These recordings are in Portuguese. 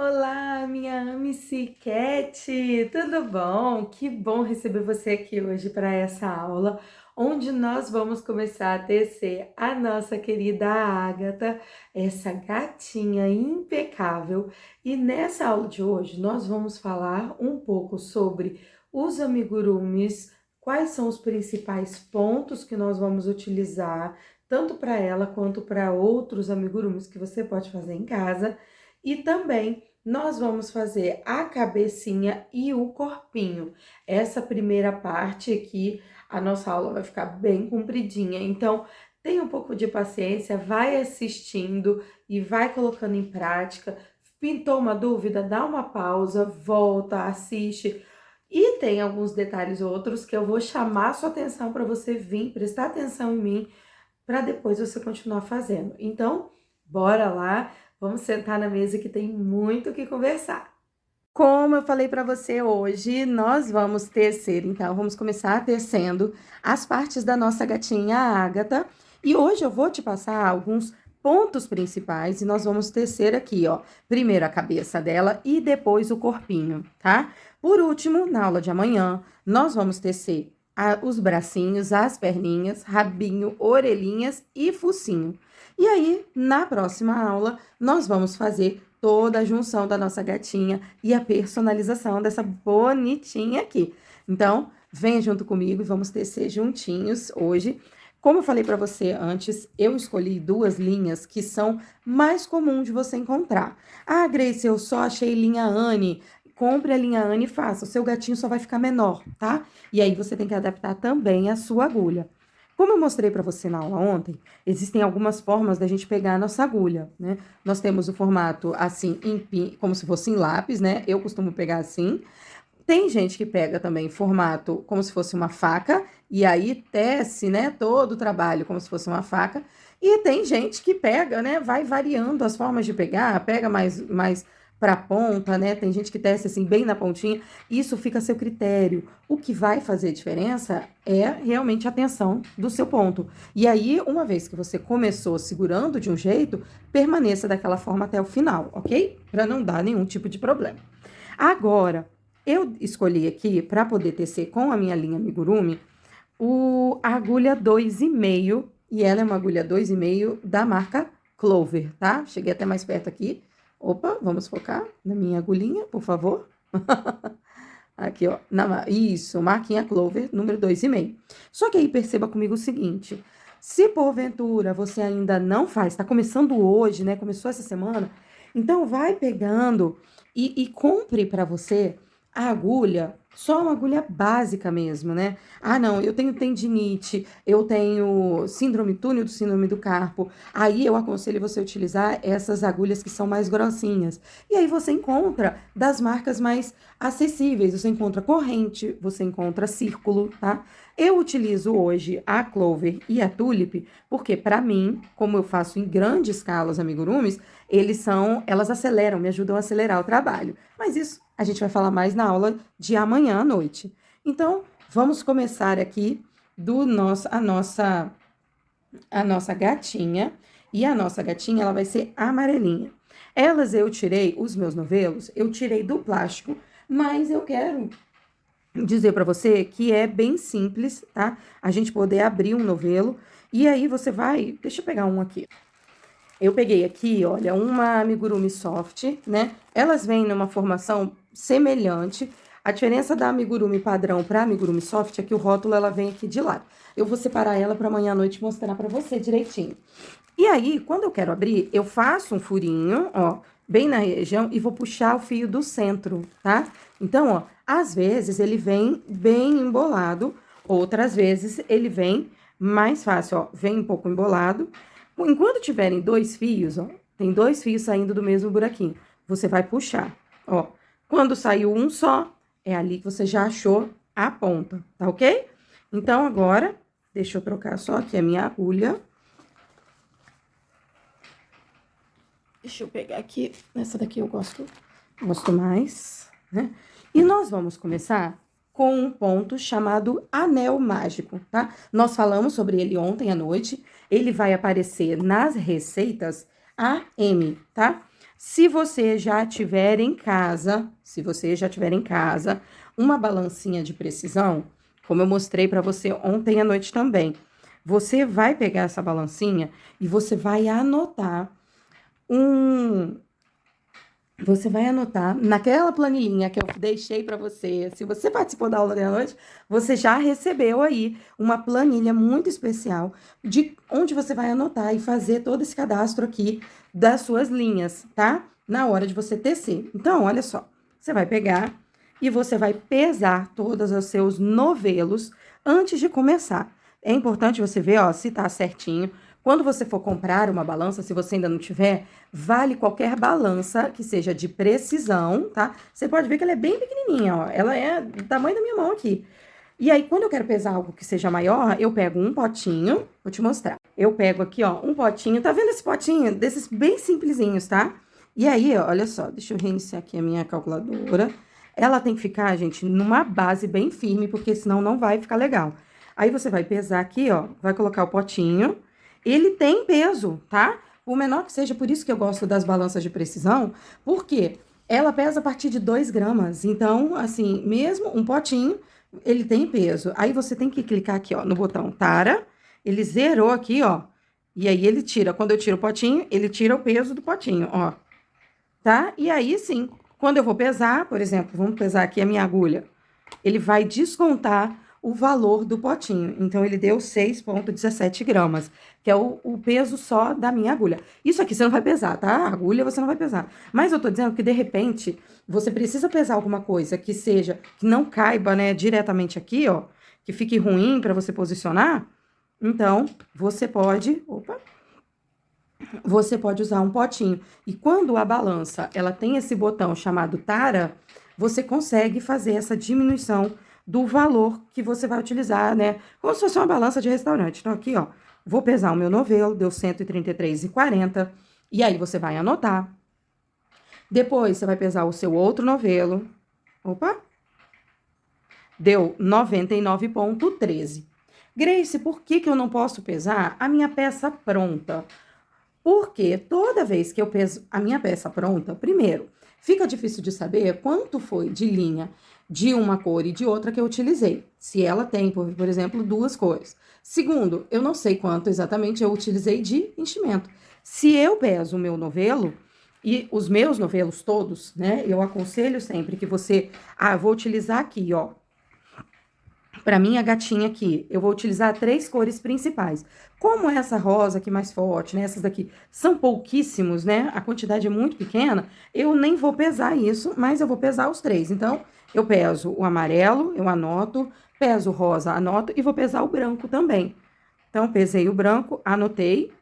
Olá, minha MC Cat, tudo bom? Que bom receber você aqui hoje para essa aula, onde nós vamos começar a tecer a nossa querida Ágata, essa gatinha impecável. E nessa aula de hoje nós vamos falar um pouco sobre os amigurumis, quais são os principais pontos que nós vamos utilizar, tanto para ela quanto para outros amigurumis que você pode fazer em casa, e também nós vamos fazer a cabecinha e o corpinho. Essa primeira parte aqui, a nossa aula vai ficar bem compridinha, então tenha um pouco de paciência, vai assistindo e vai colocando em prática. Pintou uma dúvida? Dá uma pausa, volta, assiste. E tem alguns detalhes outros que eu vou chamar a sua atenção para você vir, prestar atenção em mim, para depois você continuar fazendo. Então, bora lá, vamos sentar na mesa que tem muito o que conversar. Como eu falei para você hoje, nós vamos tecer, então vamos começar tecendo as partes da nossa gatinha Ágata. E hoje eu vou te passar alguns pontos principais e nós vamos tecer aqui, ó, primeiro a cabeça dela e depois o corpinho, tá? Por último, na aula de amanhã, nós vamos tecer os bracinhos, as perninhas, rabinho, orelhinhas e focinho. E aí, na próxima aula, nós vamos fazer toda a junção da nossa gatinha e a personalização dessa bonitinha aqui. Então, venha junto comigo e vamos tecer juntinhos hoje. Como eu falei para você antes, eu escolhi duas linhas que são mais comuns de você encontrar. Ah, Grace, eu só achei linha Anne. Compre a linha Anne e faça. O seu gatinho só vai ficar menor, tá? E aí você tem que adaptar também a sua agulha. Como eu mostrei para você na aula ontem, existem algumas formas da gente pegar a nossa agulha, né? Nós temos o formato assim, como se fosse em lápis, né? Eu costumo pegar assim. Tem gente que pega também formato como se fosse uma faca, e aí tece, né, todo o trabalho como se fosse uma faca. E tem gente que pega, né, vai variando as formas de pegar, pega mais para a ponta, né? Tem gente que tece assim bem na pontinha. Isso fica a seu critério. O que vai fazer diferença é realmente a tensão do seu ponto. E aí, uma vez que você começou segurando de um jeito, permaneça daquela forma até o final, ok? Para não dar nenhum tipo de problema. Agora, eu escolhi aqui, para poder tecer com a minha linha amigurumi, a agulha 2,5, e ela é uma agulha 2,5 da marca Clover, tá? Cheguei até mais perto aqui. Opa, vamos focar na minha agulhinha, por favor. Aqui, ó, isso, marquinha Clover, número 2,5. Só que aí perceba comigo o seguinte, se porventura você ainda não faz, tá começando hoje, né, começou essa semana, então vai pegando e compre para você a agulha, só uma agulha básica mesmo, né? Ah, não, eu tenho tendinite, eu tenho túnel do síndrome do carpo. Aí eu aconselho você a utilizar essas agulhas que são mais grossinhas. E aí você encontra das marcas mais acessíveis. Você encontra corrente, você encontra círculo, tá? Eu utilizo hoje a Clover e a Tulip, porque para mim, como eu faço em grande escala os amigurumis, elas aceleram, me ajudam a acelerar o trabalho. Mas isso a gente vai falar mais na aula de amanhã à noite. Então, vamos começar aqui a nossa gatinha. E a nossa gatinha, ela vai ser amarelinha. Eu tirei, os meus novelos, eu tirei do plástico, mas eu quero dizer para você que é bem simples, tá? A gente poder abrir um novelo. E aí você vai... Deixa eu pegar um aqui. Eu peguei aqui, olha, uma amigurumi soft, né? Elas vêm numa formação semelhante. A diferença da amigurumi padrão para amigurumi soft é que o rótulo ela vem aqui de lado. Eu vou separar ela para amanhã à noite mostrar para você direitinho. E aí, quando eu quero abrir, eu faço um furinho, ó, bem na região e vou puxar o fio do centro, tá? Então, ó, às vezes ele vem bem embolado, outras vezes ele vem mais fácil, ó, vem um pouco embolado. Enquanto tiverem dois fios, ó, tem dois fios saindo do mesmo buraquinho, você vai puxar, ó. Quando saiu um só, é ali que você já achou a ponta, tá ok? Então, agora, deixa eu trocar só aqui a minha agulha. Deixa eu pegar aqui, essa daqui eu gosto mais, né? E nós vamos começar com um ponto chamado anel mágico, tá? Nós falamos sobre ele ontem à noite, ele vai aparecer nas receitas AM, tá? Se você já tiver em casa, uma balancinha de precisão, como eu mostrei para você ontem à noite também, você vai pegar essa balancinha e você vai anotar naquela planilhinha que eu deixei para você. Se você participou da aula da noite, você já recebeu aí uma planilha muito especial de onde você vai anotar e fazer todo esse cadastro aqui das suas linhas, tá? Na hora de você tecer. Então, olha só, você vai pegar e você vai pesar todos os seus novelos antes de começar. É importante você ver, ó, se tá certinho. Quando você for comprar uma balança, se você ainda não tiver, vale qualquer balança que seja de precisão, tá? Você pode ver que ela é bem pequenininha, ó. Ela é do tamanho da minha mão aqui. E aí, quando eu quero pesar algo que seja maior, eu pego um potinho, vou te mostrar. Eu pego aqui, ó, um potinho, tá vendo esse potinho? Desses bem simplesinhos, tá? E aí, ó, olha só, deixa eu reiniciar aqui a minha calculadora. Ela tem que ficar, gente, numa base bem firme, porque senão não vai ficar legal. Aí você vai pesar aqui, ó, vai colocar o potinho. Ele tem peso, tá? O menor que seja, por isso que eu gosto das balanças de precisão, porque ela pesa a partir de 2 gramas. Então, assim, mesmo um potinho, ele tem peso. Aí você tem que clicar aqui, ó, no botão Tara. Ele zerou aqui, ó. E aí ele tira. Quando eu tiro o potinho, ele tira o peso do potinho, ó. Tá? E aí sim, quando eu vou pesar, por exemplo, vamos pesar aqui a minha agulha. Ele vai descontar o valor do potinho. Então, ele deu 6,17 gramas, que é o peso só da minha agulha. Isso aqui você não vai pesar, tá? A agulha você não vai pesar. Mas eu tô dizendo que, de repente, você precisa pesar alguma coisa que seja, que não caiba, né, diretamente aqui, ó, que fique ruim para você posicionar. Então, você pode usar um potinho. E quando a balança, ela tem esse botão chamado Tara, você consegue fazer essa diminuição do valor que você vai utilizar, né? Como se fosse uma balança de restaurante. Então, aqui, ó, vou pesar o meu novelo, deu 133,40. E aí, você vai anotar. Depois, você vai pesar o seu outro novelo. Opa! Deu 99,13. Grace, por que eu não posso pesar a minha peça pronta? Porque toda vez que eu peso a minha peça pronta, primeiro, fica difícil de saber quanto foi de linha de uma cor e de outra que eu utilizei. Se ela tem, por exemplo, 2 cores. Segundo, eu não sei quanto exatamente eu utilizei de enchimento. Se eu peso o meu novelo, e os meus novelos todos, né, eu aconselho sempre que você... vou utilizar aqui, ó. Para minha gatinha aqui, eu vou utilizar 3 cores principais. Como essa rosa aqui mais forte, né? Essas daqui são pouquíssimos, né? A quantidade é muito pequena. Eu nem vou pesar isso, mas eu vou pesar os 3. Então, eu peso o amarelo, eu anoto. Peso o rosa, anoto. E vou pesar o branco também. Então, pesei o branco, anotei.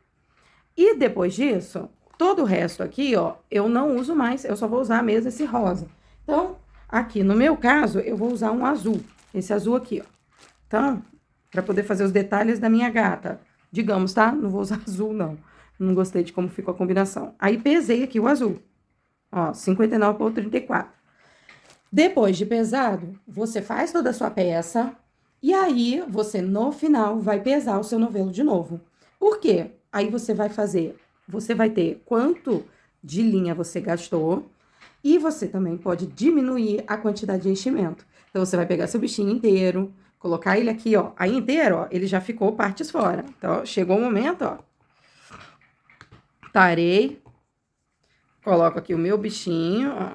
E depois disso, todo o resto aqui, ó, eu não uso mais. Eu só vou usar mesmo esse rosa. Então, aqui no meu caso, eu vou usar um azul. Esse azul aqui, ó. Então, para poder fazer os detalhes da minha gata. Digamos, tá? Não vou usar azul, não. Não gostei de como ficou a combinação. Aí, pesei aqui o azul. Ó, 59,34. Depois de pesado, você faz toda a sua peça. E aí, você, no final, vai pesar o seu novelo de novo. Por quê? Aí, você vai ter quanto de linha você gastou. E você também pode diminuir a quantidade de enchimento. Então, você vai pegar seu bichinho inteiro, colocar ele aqui, ó. Aí inteiro, ó, ele já ficou partes fora. Então, chegou o momento, ó. Tarei. Coloco aqui o meu bichinho, ó.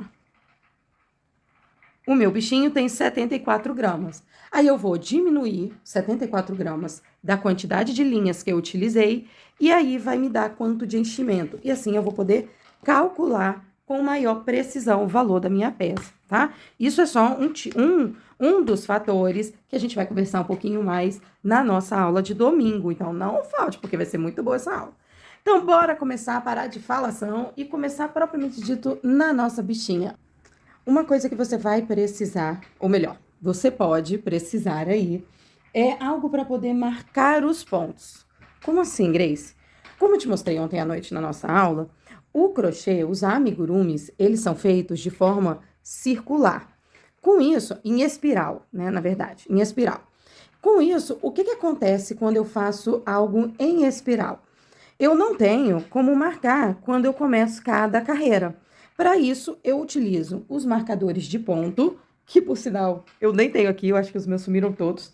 O meu bichinho tem 74 gramas. Aí, eu vou diminuir 74 gramas da quantidade de linhas que eu utilizei. E aí, vai me dar quanto de enchimento. E assim, eu vou poder calcular com maior precisão o valor da minha peça, tá? Isso é só um dos fatores que a gente vai conversar um pouquinho mais na nossa aula de domingo. Então, não falte, porque vai ser muito boa essa aula. Então, bora começar a parar de falação e começar propriamente dito na nossa bichinha. Uma coisa que você vai precisar, ou melhor, você pode precisar aí, é algo para poder marcar os pontos. Como assim, Grace? Como eu te mostrei ontem à noite na nossa aula, o crochê, os amigurumis, eles são feitos de forma circular. Com isso, em espiral, né? Na verdade, em espiral. Com isso, o que acontece quando eu faço algo em espiral? eu não tenho como marcar quando eu começo cada carreira. Para isso, eu utilizo os marcadores de ponto, que por sinal eu nem tenho aqui, eu acho que os meus sumiram todos.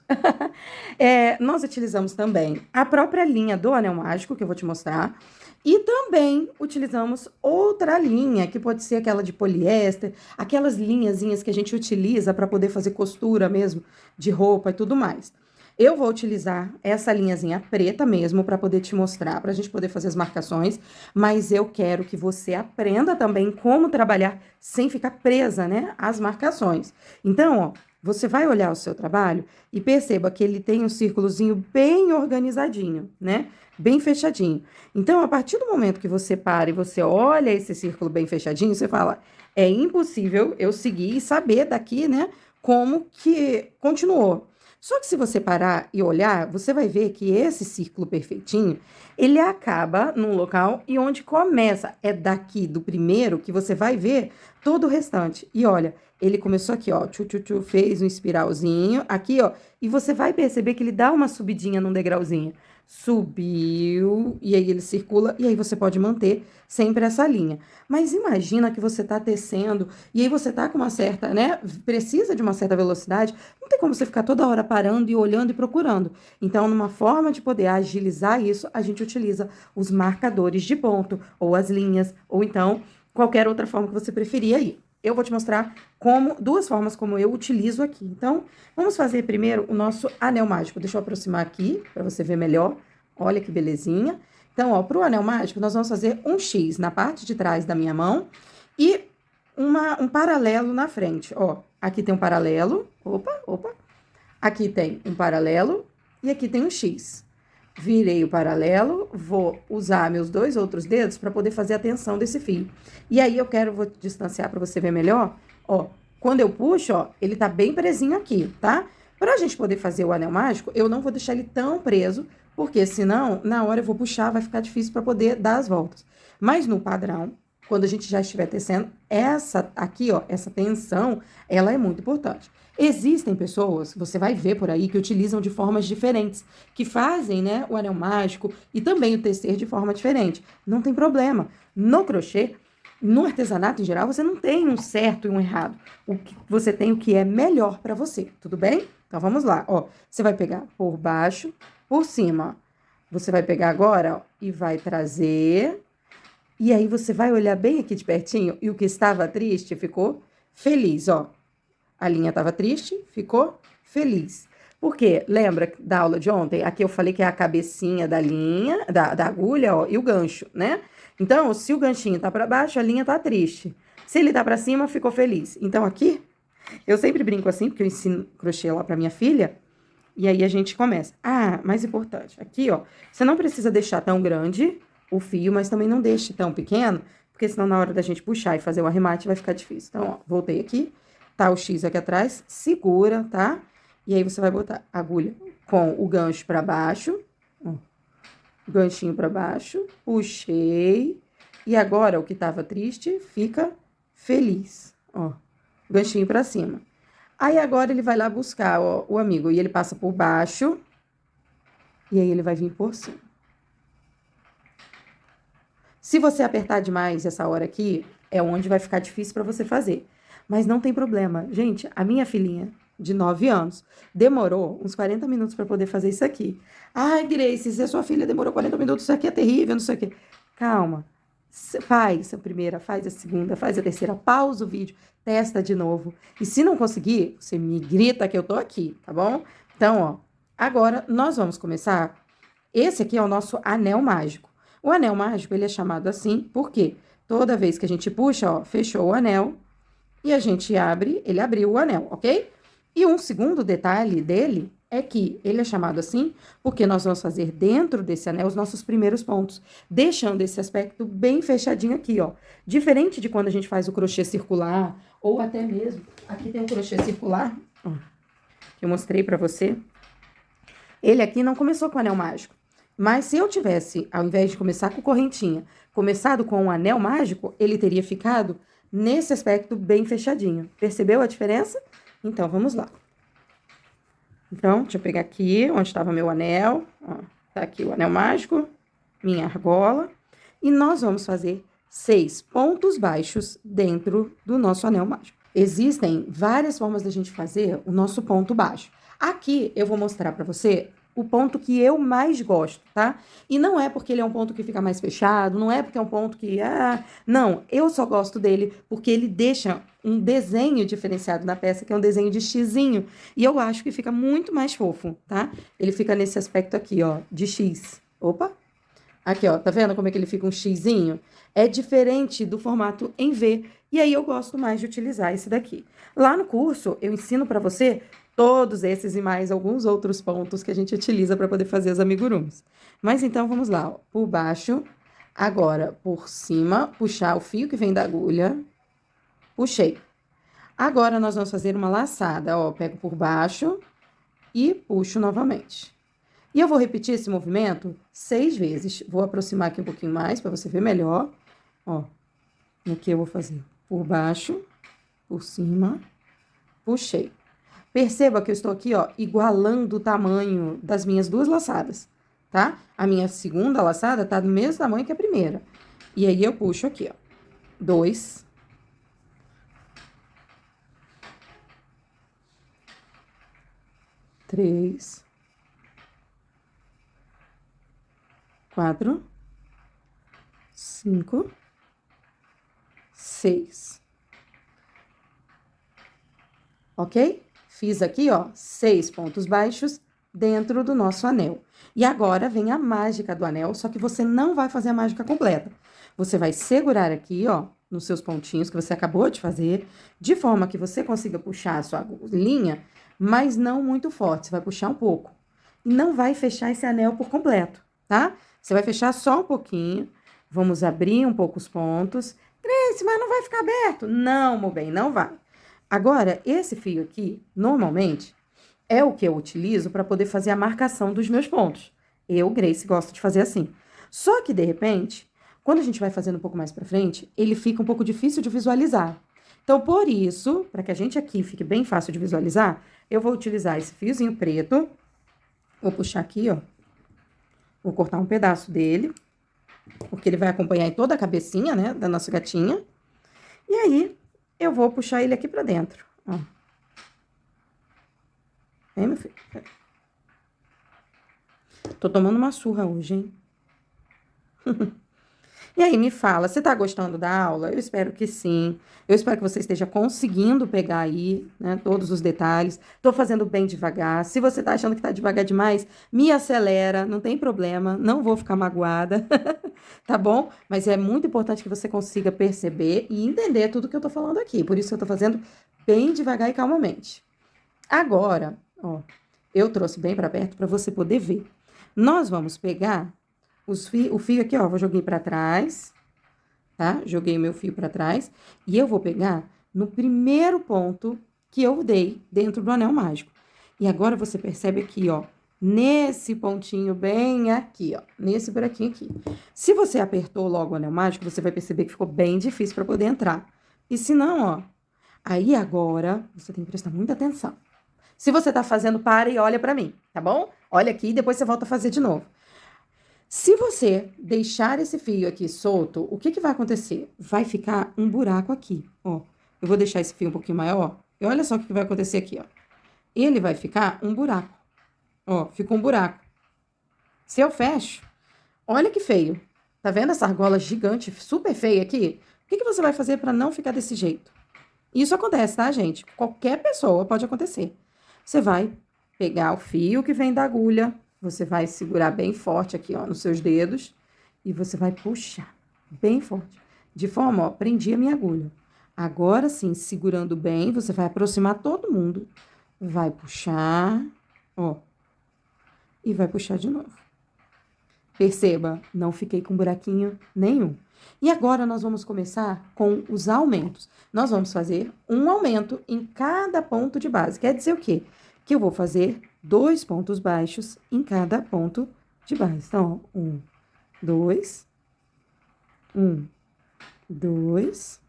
Nós utilizamos também a própria linha do anel mágico, que eu vou te mostrar, e também utilizamos outra linha, que pode ser aquela de poliéster, aquelas linhazinhas que a gente utiliza para poder fazer costura mesmo de roupa e tudo mais. Eu vou utilizar essa linhazinha preta mesmo para poder te mostrar, para a gente poder fazer as marcações, mas eu quero que você aprenda também como trabalhar sem ficar presa, né, às marcações. Então, ó, você vai olhar o seu trabalho e perceba que ele tem um círculozinho bem organizadinho, né, bem fechadinho. Então, a partir do momento que você para e você olha esse círculo bem fechadinho, você fala, é impossível eu seguir e saber daqui, né, como que continuou. Só que se você parar e olhar, você vai ver que esse círculo perfeitinho, ele acaba num local e onde começa. É daqui do primeiro que você vai ver todo o restante. E olha, ele começou aqui, ó, fez um espiralzinho, aqui, ó, e você vai perceber que ele dá uma subidinha num degrauzinho. Subiu, e aí ele circula, e aí você pode manter sempre essa linha. Mas imagina que você tá tecendo, e aí você tá com uma certa, né, precisa de uma certa velocidade, não tem como você ficar toda hora parando e olhando e procurando. Então, numa forma de poder agilizar isso, a gente utiliza os marcadores de ponto, ou as linhas, ou então qualquer outra forma que você preferir aí. Eu vou te mostrar duas formas como eu utilizo aqui. Então, vamos fazer primeiro o nosso anel mágico. Deixa eu aproximar aqui, para você ver melhor. Olha que belezinha. Então, ó, pro anel mágico, nós vamos fazer um X na parte de trás da minha mão e um paralelo na frente, ó. Aqui tem um paralelo, opa. Aqui tem um paralelo e aqui tem um X. Virei o paralelo, vou usar meus dois outros dedos para poder fazer a tensão desse fio. E aí vou distanciar para você ver melhor, ó. Quando eu puxo, ó, ele tá bem presinho aqui, tá? Pra gente poder fazer o anel mágico, eu não vou deixar ele tão preso, porque senão, na hora eu vou puxar, vai ficar difícil para poder dar as voltas. Mas no padrão, quando a gente já estiver tecendo, essa aqui, ó, essa tensão, ela é muito importante. Existem pessoas, você vai ver por aí, que utilizam de formas diferentes, que fazem, né, o anel mágico e também o tecer de forma diferente. Não tem problema. No crochê, no artesanato em geral, você não tem um certo e um errado. Você tem o que é melhor para você, tudo bem? Então, vamos lá, ó. Você vai pegar por baixo, por cima. Você vai pegar agora, ó, e vai trazer. E aí, você vai olhar bem aqui de pertinho e o que estava triste ficou feliz, ó. A linha estava triste, ficou feliz. Por quê? Lembra da aula de ontem? Aqui eu falei que é a cabecinha da linha, da agulha, ó, e o gancho, né? Então, se o ganchinho tá para baixo, a linha tá triste. Se ele tá para cima, ficou feliz. Então, aqui, eu sempre brinco assim, porque eu ensino crochê lá para minha filha, e aí a gente começa. Ah, mais importante, aqui, ó, você não precisa deixar tão grande o fio, mas também não deixe tão pequeno, porque senão na hora da gente puxar e fazer o arremate vai ficar difícil. Então, ó, voltei aqui. Tá o X aqui atrás, segura, tá? E aí você vai botar a agulha com o gancho pra baixo, ó, ganchinho pra baixo, puxei, e agora o que tava triste fica feliz, ó, ganchinho pra cima. Aí agora ele vai lá buscar, ó, o amigo, e ele passa por baixo, e aí ele vai vir por cima. Se você apertar demais essa hora aqui, é onde vai ficar difícil pra você fazer. Mas não tem problema. Gente, a minha filhinha, de 9 anos, demorou uns 40 minutos para poder fazer isso aqui. Ai, Grace, se a sua filha demorou 40 minutos, isso aqui é terrível, não sei o quê. Calma. Faz a primeira, faz a segunda, faz a terceira, pausa o vídeo, testa de novo. E se não conseguir, você me grita que eu tô aqui, tá bom? Então, ó, agora nós vamos começar. Esse aqui é o nosso anel mágico. O anel mágico, ele é chamado assim porque toda vez que a gente puxa, ó, fechou o anel, e a gente abre, ele abriu o anel, ok? E um segundo detalhe dele é que ele é chamado assim porque nós vamos fazer dentro desse anel os nossos primeiros pontos, deixando esse aspecto bem fechadinho aqui, ó. Diferente de quando a gente faz o crochê circular, ou até mesmo, aqui tem um crochê circular, ó, que eu mostrei pra você. Ele aqui não começou com anel mágico, mas se eu tivesse, ao invés de começar com correntinha, começado com um anel mágico, ele teria ficado nesse aspecto bem fechadinho. Percebeu a diferença? Então, vamos lá. Então, deixa eu pegar aqui, onde estava meu anel. Ó, tá aqui o anel mágico. minha argola. E nós vamos fazer 6 pontos baixos dentro do nosso anel mágico. Existem várias formas da gente fazer o nosso ponto baixo. Aqui eu vou mostrar para você o ponto que eu mais gosto, tá? E não é porque ele é um ponto que fica mais fechado, não é porque é um ponto que... não, eu só gosto dele porque ele deixa um desenho diferenciado na peça, que é um desenho de xizinho. E eu acho que fica muito mais fofo, tá? Ele fica nesse aspecto aqui, ó, de X. Opa! Aqui, ó, tá vendo como é que ele fica um xizinho? É diferente do formato em V. E aí eu gosto mais de utilizar esse daqui. Lá no curso, eu ensino para você todos esses e mais alguns outros pontos que a gente utiliza para poder fazer os amigurumis. Mas então, vamos lá, ó. Por baixo, agora por cima, puxar o fio que vem da agulha. Puxei. Agora, nós vamos fazer uma laçada, ó. Pego por baixo e puxo novamente. E eu vou repetir esse movimento 6 vezes. Vou aproximar aqui um pouquinho mais para você ver melhor. Ó, aqui eu vou fazer por baixo, por cima, puxei. Perceba que eu estou aqui, ó, igualando o tamanho das minhas duas laçadas, tá? A minha segunda laçada tá do mesmo tamanho que a primeira. E aí eu puxo aqui, ó. 2, 3, 4, 5, 6. Ok? Fiz aqui, ó, 6 pontos baixos dentro do nosso anel. E agora vem a mágica do anel, só que você não vai fazer a mágica completa. Você vai segurar aqui, ó, nos seus pontinhos que você acabou de fazer, de forma que você consiga puxar a sua linha, mas não muito forte. Você vai puxar um pouco. E não vai fechar esse anel por completo, tá? Você vai fechar só um pouquinho. Vamos abrir um pouco os pontos. Grace, mas não vai ficar aberto? Não, meu bem, não vai. Agora, esse fio aqui, normalmente, é o que eu utilizo para poder fazer a marcação dos meus pontos. Eu, Grace, gosto de fazer assim. Só que, de repente, quando a gente vai fazendo um pouco mais para frente, ele fica um pouco difícil de visualizar. Então, por isso, para que a gente aqui fique bem fácil de visualizar, eu vou utilizar esse fiozinho preto. Vou puxar aqui, ó. Vou cortar um pedaço dele, porque ele vai acompanhar em toda a cabecinha, né, da nossa gatinha. E aí, eu vou puxar ele aqui pra dentro, ó. Vem, meu filho. Tô tomando uma surra hoje, hein? E aí, me fala, você tá gostando da aula? Eu espero que sim. Eu espero que você esteja conseguindo pegar aí, né, todos os detalhes. Tô fazendo bem devagar. Se você tá achando que tá devagar demais, me acelera, não tem problema, não vou ficar magoada, tá bom? Mas é muito importante que você consiga perceber e entender tudo que eu tô falando aqui. Por isso que eu tô fazendo bem devagar e calmamente. Agora, ó, eu trouxe bem para perto para você poder ver. Nós vamos pegar o fio aqui, ó, vou joguei para trás, tá? Joguei meu fio para trás e eu vou pegar no primeiro ponto que eu dei dentro do anel mágico. E agora você percebe aqui, ó, nesse pontinho bem aqui, ó, nesse buraquinho aqui. Se você apertou logo o anel mágico, você vai perceber que ficou bem difícil para poder entrar. E se não, ó, aí agora você tem que prestar muita atenção. Se você tá fazendo, para e olha para mim, tá bom? Olha aqui e depois você volta a fazer de novo. Se você deixar esse fio aqui solto, o que que vai acontecer? Vai ficar um buraco aqui, ó. Eu vou deixar esse fio um pouquinho maior, e olha só o que vai acontecer aqui, ó. Ele vai ficar um buraco, ó, ficou um buraco. Se eu fecho, olha que feio. Tá vendo essa argola gigante, super feia aqui? O que que você vai fazer para não ficar desse jeito? Isso acontece, tá, gente? Qualquer pessoa pode acontecer. Você vai pegar o fio que vem da agulha, você vai segurar bem forte aqui, ó, nos seus dedos, e você vai puxar bem forte. De forma, ó, prendi a minha agulha. Agora sim, segurando bem, você vai aproximar todo mundo. Vai puxar, ó, e vai puxar de novo. Perceba, não fiquei com buraquinho nenhum. E agora nós vamos começar com os aumentos. Nós vamos fazer um aumento em cada ponto de base. Quer dizer o quê? Que eu vou fazer 2 pontos baixos em cada ponto de base. Então, ó, 1, 2, 1, 2,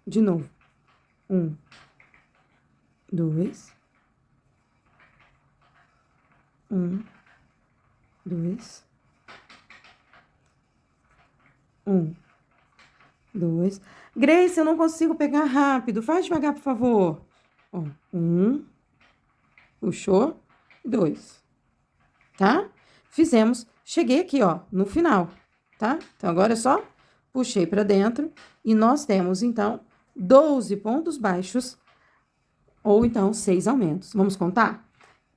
de novo. 1, 2, 1, 2, Um, dois. Grace, eu não consigo pegar rápido. Faz devagar, por favor. Ó, um. Puxou. Dois. Tá? Fizemos. Cheguei aqui, ó, no final. Tá? Então, agora é só puxei pra dentro. E nós temos, então, 12 pontos baixos. Ou, então, 6 aumentos. Vamos contar?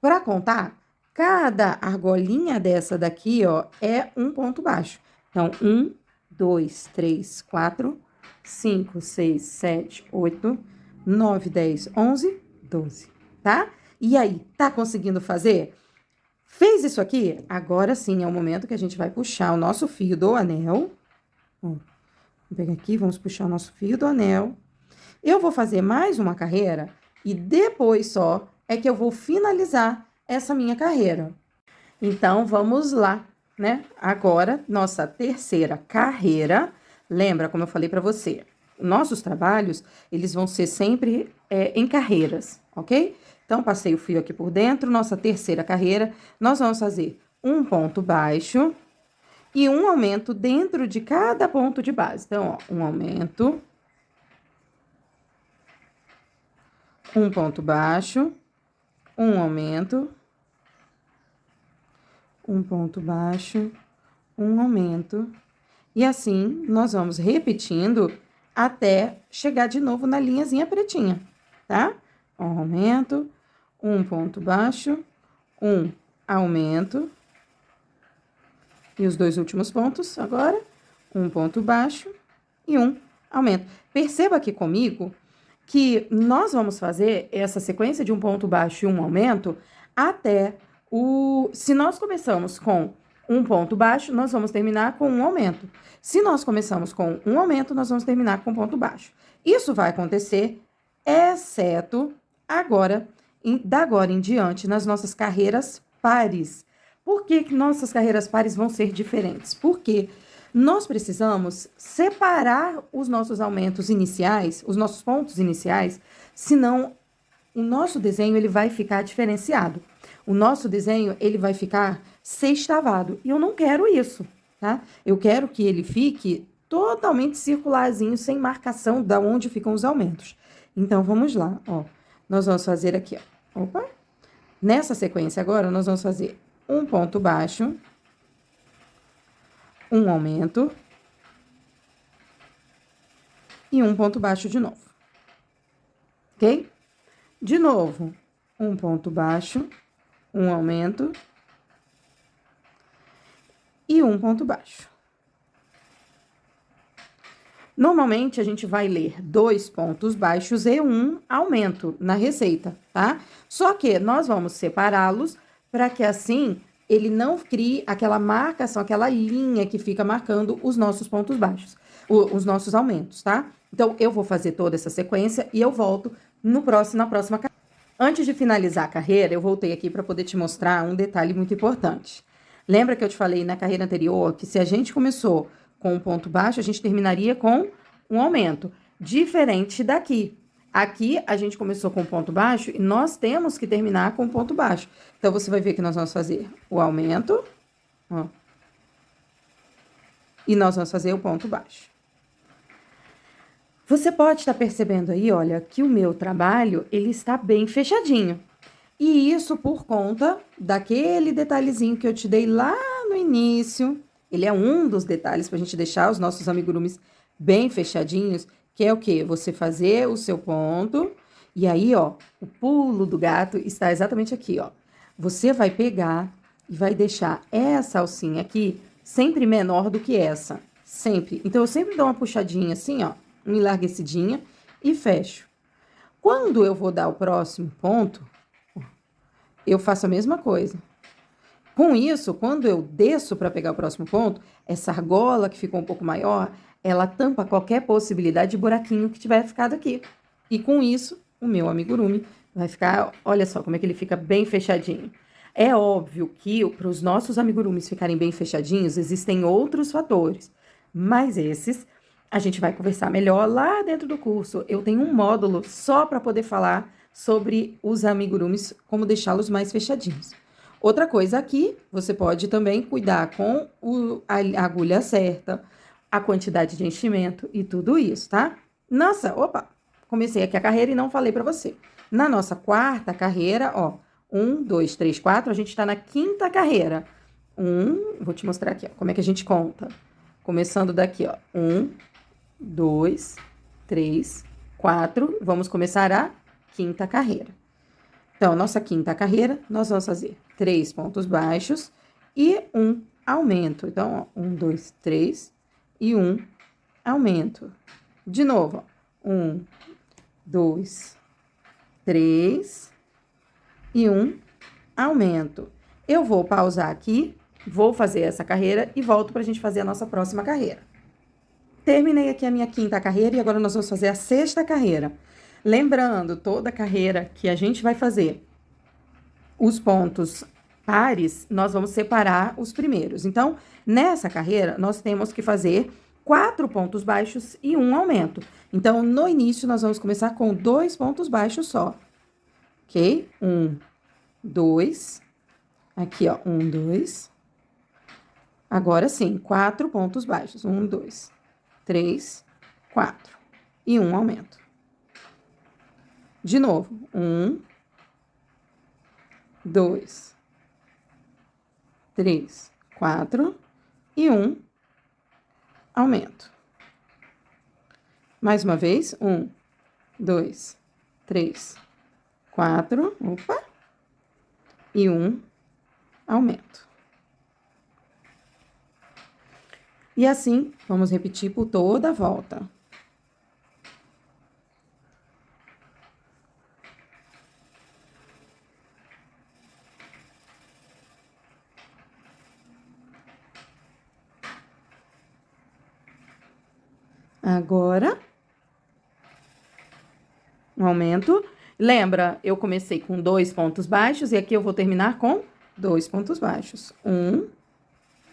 Para contar, cada argolinha dessa daqui, ó, é um ponto baixo. Então, 1, 2, 3, 4, 5, 6, 7, 8, 9, 10, 11, 12, tá? E aí, tá conseguindo fazer? Fez isso aqui? Agora sim é o momento que a gente vai puxar o nosso fio do anel. Ó, vamos pegar aqui, vamos puxar o nosso fio do anel. Eu vou fazer mais uma carreira e depois só é que eu vou finalizar essa minha carreira. Então, vamos lá, né? Agora, nossa terceira carreira. Lembra, como eu falei para você, nossos trabalhos, eles vão ser sempre em carreiras, ok? Então, passei o fio aqui por dentro, nossa terceira carreira, nós vamos fazer um ponto baixo e um aumento dentro de cada ponto de base. Então, ó, um aumento, um ponto baixo, um aumento, um ponto baixo, um aumento. E assim, nós vamos repetindo até chegar de novo na linhazinha pretinha, tá? Um aumento, um ponto baixo, um aumento. E os dois últimos pontos agora, um ponto baixo e um aumento. Perceba aqui comigo que nós vamos fazer essa sequência de um ponto baixo e um aumento até se nós começamos com um ponto baixo, nós vamos terminar com um aumento. Se nós começamos com um aumento, nós vamos terminar com um ponto baixo. Isso vai acontecer, exceto agora, da agora em diante, nas nossas carreiras pares. Por que nossas carreiras pares vão ser diferentes? Porque nós precisamos separar os nossos aumentos iniciais, os nossos pontos iniciais, senão o nosso desenho ele vai ficar diferenciado. O nosso desenho ele vai ficar sextavado. E eu não quero isso, tá? Eu quero que ele fique totalmente circularzinho, sem marcação de onde ficam os aumentos. Então, vamos lá, ó. Nós vamos fazer aqui, ó. Opa! Nessa sequência agora, nós vamos fazer um ponto baixo, um aumento e um ponto baixo de novo. Ok? De novo, um ponto baixo, um aumento e um ponto baixo. Normalmente, a gente vai ler 2 pontos baixos e um aumento na receita, tá? Só que nós vamos separá-los para que assim ele não crie aquela marcação, aquela linha que fica marcando os nossos pontos baixos, os nossos aumentos, tá? Então, eu vou fazer toda essa sequência e eu volto na próxima carreira. Antes de finalizar a carreira, eu voltei aqui para poder te mostrar um detalhe muito importante. Lembra que eu te falei na carreira anterior que se a gente começou com um ponto baixo, a gente terminaria com um aumento. Diferente daqui. Aqui, a gente começou com um ponto baixo e nós temos que terminar com um ponto baixo. Então, você vai ver que nós vamos fazer o aumento, ó, e nós vamos fazer o ponto baixo. Você pode estar percebendo aí, olha, que o meu trabalho, ele está bem fechadinho. E isso por conta daquele detalhezinho que eu te dei lá no início. Ele é um dos detalhes para a gente deixar os nossos amigurumis bem fechadinhos, que é o quê? Você fazer o seu ponto, e aí, ó, o pulo do gato está exatamente aqui, ó. Você vai pegar e vai deixar essa alcinha aqui sempre menor do que essa, sempre. Então, eu sempre dou uma puxadinha assim, ó, uma enlarguecidinha e fecho. Quando eu vou dar o próximo ponto, eu faço a mesma coisa. Com isso, quando eu desço para pegar o próximo ponto, essa argola que ficou um pouco maior, ela tampa qualquer possibilidade de buraquinho que tiver ficado aqui. E com isso, o meu amigurumi vai ficar, olha só como é que ele fica bem fechadinho. É óbvio que para os nossos amigurumis ficarem bem fechadinhos, existem outros fatores. Mas esses, a gente vai conversar melhor lá dentro do curso. Eu tenho um módulo só para poder falar sobre os amigurumis, como deixá-los mais fechadinhos. Outra coisa aqui, você pode também cuidar com a agulha certa, a quantidade de enchimento e tudo isso, tá? Opa, comecei aqui a carreira e não falei pra você. Na nossa quarta carreira, ó, 1, 2, 3, 4, a gente tá na quinta carreira. Vou te mostrar aqui, ó, como é que a gente conta. Começando daqui, ó, 1, 2, 3, 4, vamos começar a quinta carreira. Então, nossa quinta carreira, nós vamos fazer 3 pontos baixos e 1 aumento. Então, ó, 1, 2, 3 e 1 aumento. De novo, ó, 1, 2, 3 e 1 aumento. Eu vou pausar aqui, vou fazer essa carreira e volto pra gente fazer a nossa próxima carreira. Terminei aqui a minha quinta carreira e agora nós vamos fazer a sexta carreira. Lembrando, toda carreira que a gente vai fazer os pontos pares, nós vamos separar os primeiros. Então, nessa carreira, nós temos que fazer 4 pontos baixos e 1 aumento. Então, no início, nós vamos começar com 2 pontos baixos só. Ok? 1, 2. Aqui, ó, 1, 2. Agora sim, 4 pontos baixos. 1, 2, 3, 4. E 1 aumento. De novo, 1, 2, 3, 4 e 1 aumento. Mais uma vez, 1, 2, 3, 4, opa, e 1 aumento. E assim, vamos repetir por toda a volta. Agora, um aumento. Lembra, eu comecei com 2 pontos baixos e aqui eu vou terminar com 2 pontos baixos. 1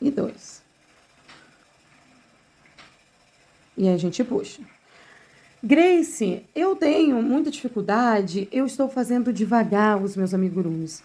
e 2. E aí a gente puxa. Grace, eu tenho muita dificuldade, eu estou fazendo devagar os meus amigurumis.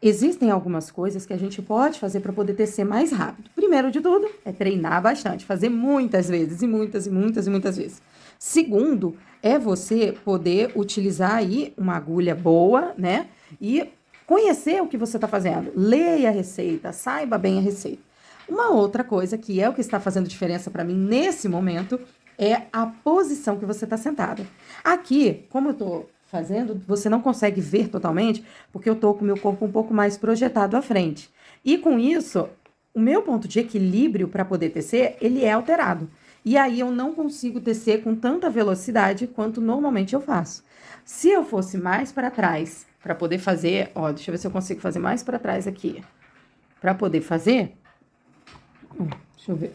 Existem algumas coisas que a gente pode fazer para poder tecer mais rápido. Primeiro de tudo, é treinar bastante, fazer muitas vezes, e muitas, e muitas, e muitas vezes. Segundo, é você poder utilizar aí uma agulha boa, né? E conhecer o que você está fazendo. Leia a receita, saiba bem a receita. Uma outra coisa que é o que está fazendo diferença para mim nesse momento é a posição que você está sentada. Aqui, como eu estou fazendo, você não consegue ver totalmente, porque eu tô com o meu corpo um pouco mais projetado à frente. E com isso, o meu ponto de equilíbrio para poder tecer, ele é alterado. E aí eu não consigo tecer com tanta velocidade quanto normalmente eu faço. Se eu fosse mais para trás, para poder fazer, ó, deixa eu ver se eu consigo fazer mais para trás aqui. Para poder fazer, deixa eu ver.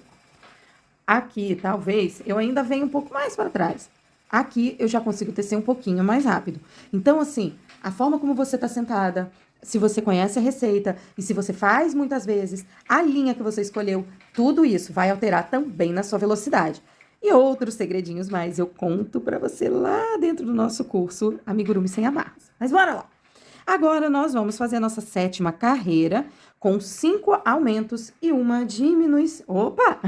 Aqui, talvez, eu ainda venha um pouco mais para trás. Aqui eu já consigo tecer um pouquinho mais rápido. Então, assim, a forma como você está sentada, se você conhece a receita e se você faz muitas vezes, a linha que você escolheu, tudo isso vai alterar também na sua velocidade. E outros segredinhos mais eu conto para você lá dentro do nosso curso Amigurumi Sem Amarras. Mas bora lá! Agora nós vamos fazer a nossa 7ª carreira com 5 aumentos e uma diminuição. Opa!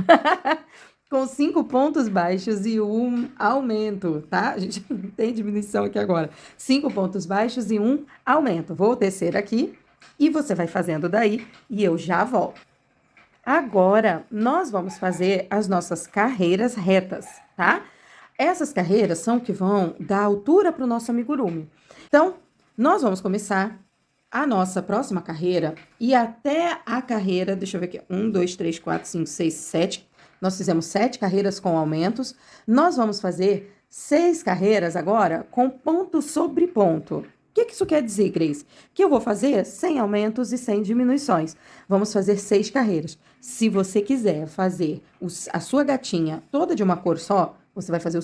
Com 5 pontos baixos e 1 aumento, tá? A gente não tem diminuição aqui agora. 5 pontos baixos e 1 aumento. Vou tecer aqui e você vai fazendo daí e eu já volto. Agora, nós vamos fazer as nossas carreiras retas, tá? Essas carreiras são que vão dar altura para o nosso amigurumi. Então, nós vamos começar a nossa próxima carreira e até a carreira, deixa eu ver aqui, 1, 2, 3, 4, 5, 6, 7. Nós fizemos 7 carreiras com aumentos. Nós vamos fazer 6 carreiras agora com ponto sobre ponto. O que isso quer dizer, Grace? Que eu vou fazer sem aumentos e sem diminuições. Vamos fazer 6 carreiras. Se você quiser fazer a sua gatinha toda de uma cor só, você vai fazer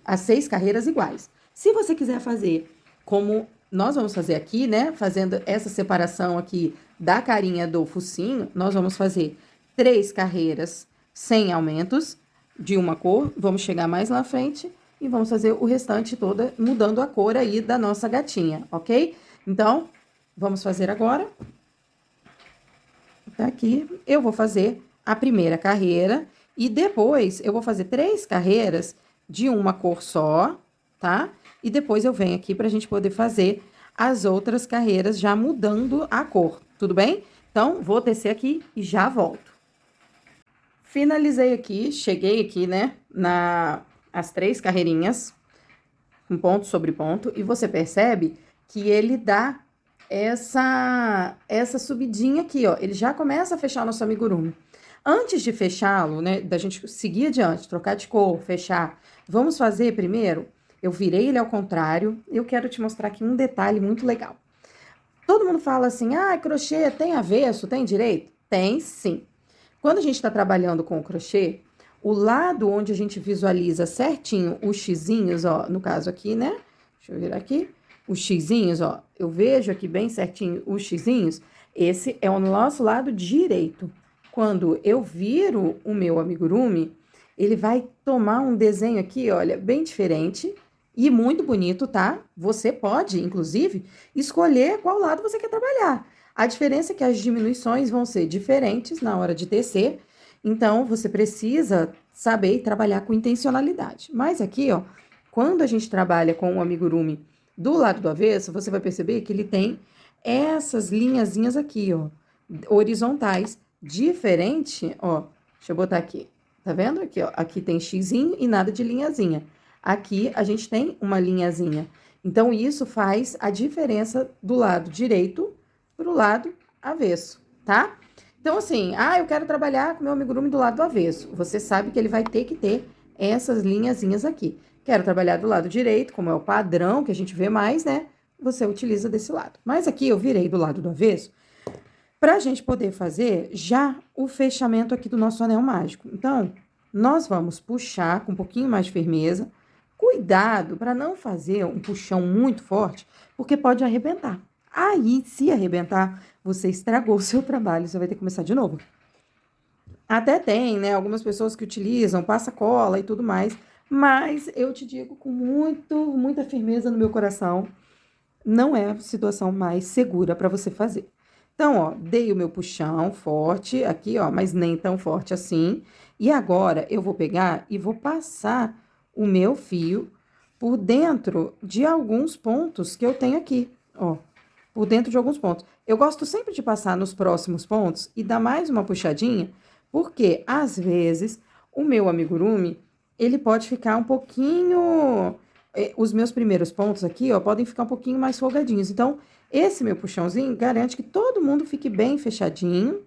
as 6 carreiras iguais. Se você quiser fazer como nós vamos fazer aqui, né? Fazendo essa separação aqui da carinha do focinho, nós vamos fazer 3 carreiras sem aumentos de uma cor. Vamos chegar mais lá na frente e vamos fazer o restante toda mudando a cor aí da nossa gatinha, ok? Então, vamos fazer agora. Tá aqui, eu vou fazer a primeira carreira, E depois eu vou fazer 3 carreiras de uma cor só, tá? E depois eu venho aqui pra gente poder fazer as outras carreiras já mudando a cor, tudo bem? Então, vou tecer aqui e já volto. Finalizei aqui, cheguei aqui, né, as 3 carreirinhas, um ponto sobre ponto, e você percebe que ele dá essa subidinha aqui, ó. Ele já começa a fechar o nosso amigurumi. Antes de fechá-lo, né, da gente seguir adiante, trocar de cor, fechar, vamos fazer primeiro, eu virei ele ao contrário, eu quero te mostrar aqui um detalhe muito legal. Todo mundo fala assim, ah, crochê tem avesso, tem direito? Tem sim. Quando a gente está trabalhando com o crochê, o lado onde a gente visualiza certinho os xizinhos, ó, no caso aqui, né? Deixa eu virar aqui. Os xizinhos, ó, eu vejo aqui bem certinho os xizinhos. Esse é o nosso lado direito. Quando eu viro o meu amigurumi, ele vai tomar um desenho aqui, olha, bem diferente e muito bonito, tá? Você pode, inclusive, escolher qual lado você quer trabalhar. A diferença é que as diminuições vão ser diferentes na hora de tecer, então você precisa saber trabalhar com intencionalidade. Mas aqui, ó, quando a gente trabalha com o amigurumi do lado do avesso, você vai perceber que ele tem essas linhazinhas aqui, ó, horizontais, diferente, ó, deixa eu botar aqui, tá vendo aqui, ó, aqui tem xizinho e nada de linhazinha. Aqui a gente tem uma linhazinha. Então, isso faz a diferença do lado direito pro lado avesso, tá? Então, assim, eu quero trabalhar com meu amigurumi do lado do avesso. Você sabe que ele vai ter que ter essas linhazinhas aqui. Quero trabalhar do lado direito, como é o padrão que a gente vê mais, né? Você utiliza desse lado. Mas aqui eu virei do lado do avesso pra gente poder fazer já o fechamento aqui do nosso anel mágico. Então, nós vamos puxar com um pouquinho mais de firmeza. Cuidado para não fazer um puxão muito forte, porque pode arrebentar. Aí, se arrebentar, você estragou o seu trabalho, você vai ter que começar de novo. Até tem, né, algumas pessoas que utilizam passa-cola e tudo mais, mas eu te digo com muita firmeza no meu coração, não é a situação mais segura para você fazer. Então, ó, dei o meu puxão forte aqui, ó, mas nem tão forte assim. E agora eu vou pegar e vou passar o meu fio por dentro de alguns pontos que eu tenho aqui, ó. Por dentro de alguns pontos. Eu gosto sempre de passar nos próximos pontos e dar mais uma puxadinha, porque às vezes o meu amigurumi, ele pode ficar um pouquinho... Os meus primeiros pontos aqui, ó, podem ficar um pouquinho mais folgadinhos. Então, esse meu puxãozinho garante que todo mundo fique bem fechadinho,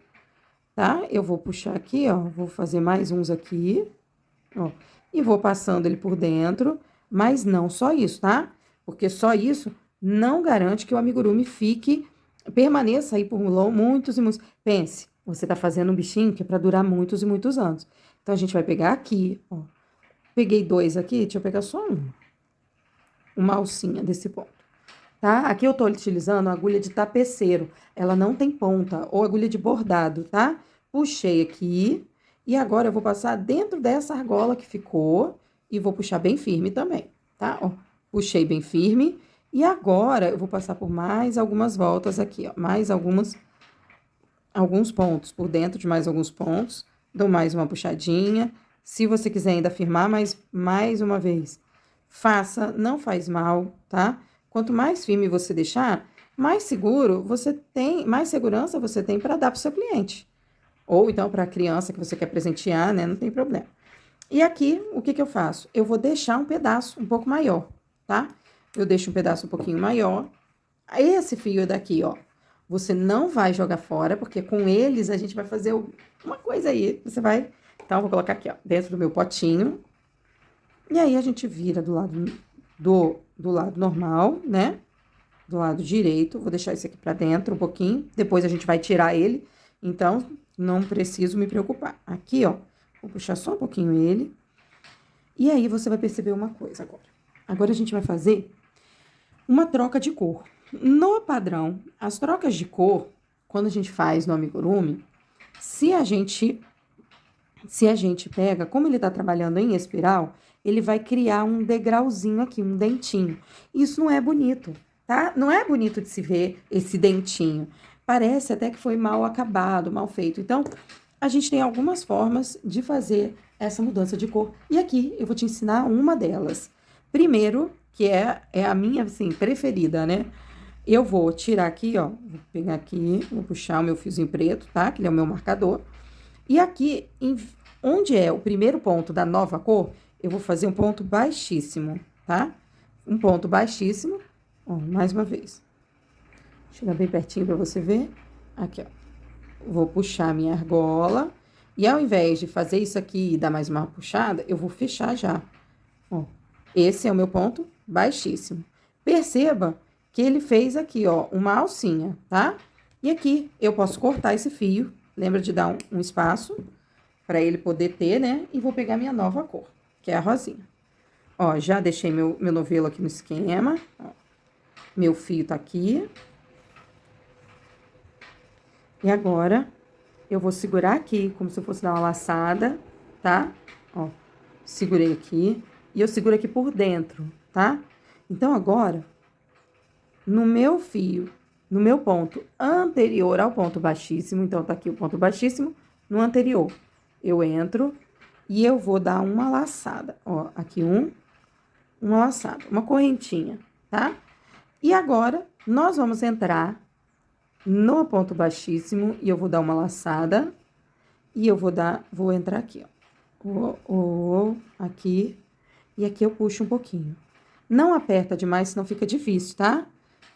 tá? Eu vou puxar aqui, ó, vou fazer mais uns aqui, ó, e vou passando ele por dentro, mas não só isso, tá? Porque só isso não garante que o amigurumi permaneça aí por muitos e muitos. Pense, você tá fazendo um bichinho que é pra durar muitos e muitos anos. Então, a gente vai pegar aqui, ó. Peguei 2 aqui, deixa eu pegar só um. Uma alcinha desse ponto, tá? Aqui eu tô utilizando a agulha de tapeceiro. Ela não tem ponta, ou agulha de bordado, tá? Puxei aqui, e agora eu vou passar dentro dessa argola que ficou, e vou puxar bem firme também, tá? Ó, puxei bem firme, e agora eu vou passar por mais algumas voltas aqui, ó. Alguns pontos, por dentro de mais alguns pontos. Dou mais uma puxadinha. Se você quiser ainda firmar mais uma vez, faça, não faz mal, tá? Quanto mais firme você deixar, mais seguro você tem, mais segurança você tem para dar para o seu cliente. Ou então para a criança que você quer presentear, né? Não tem problema. E aqui, o que eu faço? Eu vou deixar um pedaço um pouco maior, tá? Eu deixo um pedaço um pouquinho maior. Esse fio daqui, ó, você não vai jogar fora, porque com eles a gente vai fazer uma coisa aí. Você vai... Então, eu vou colocar aqui, ó, dentro do meu potinho. E aí, a gente vira do lado normal, né? Do lado direito. Vou deixar esse aqui pra dentro um pouquinho. Depois, a gente vai tirar ele. Então, não preciso me preocupar. Aqui, ó, vou puxar só um pouquinho ele. E aí, você vai perceber uma coisa agora. Agora, a gente vai fazer uma troca de cor. No padrão, as trocas de cor, quando a gente faz no amigurumi, se a gente pega, como ele tá trabalhando em espiral, ele vai criar um degrauzinho aqui, um dentinho. Isso não é bonito, tá? Não é bonito de se ver esse dentinho. Parece até que foi mal acabado, mal feito. Então, a gente tem algumas formas de fazer essa mudança de cor. E aqui eu vou te ensinar uma delas. Primeiro, que é a minha, assim, preferida, né? Eu vou tirar aqui, ó, vou pegar aqui, vou puxar o meu fiozinho preto, tá? Que ele é o meu marcador. E aqui, onde é o primeiro ponto da nova cor, eu vou fazer um ponto baixíssimo, tá? Um ponto baixíssimo, ó, mais uma vez. Chegar bem pertinho pra você ver. Aqui, ó. Vou puxar a minha argola. E ao invés de fazer isso aqui e dar mais uma puxada, eu vou fechar já. Ó, esse é o meu ponto baixíssimo. Perceba que ele fez aqui, ó, uma alcinha, tá? E aqui eu posso cortar esse fio. Lembra de dar um espaço para ele poder ter, né? E vou pegar minha nova cor, que é a rosinha. Ó, já deixei meu novelo aqui no esquema. Ó, meu fio tá aqui. E agora, eu vou segurar aqui, como se eu fosse dar uma laçada, tá? Ó, segurei aqui. E eu seguro aqui por dentro, tá? Então, agora, no meu fio, no meu ponto anterior ao ponto baixíssimo, então, tá aqui o ponto baixíssimo, no anterior, eu entro e eu vou dar uma laçada. Ó, aqui uma laçada, uma correntinha, tá? E agora, nós vamos entrar no ponto baixíssimo e eu vou dar uma laçada e eu vou entrar aqui, ó. Aqui, e aqui eu puxo um pouquinho. Não aperta demais, senão fica difícil, tá?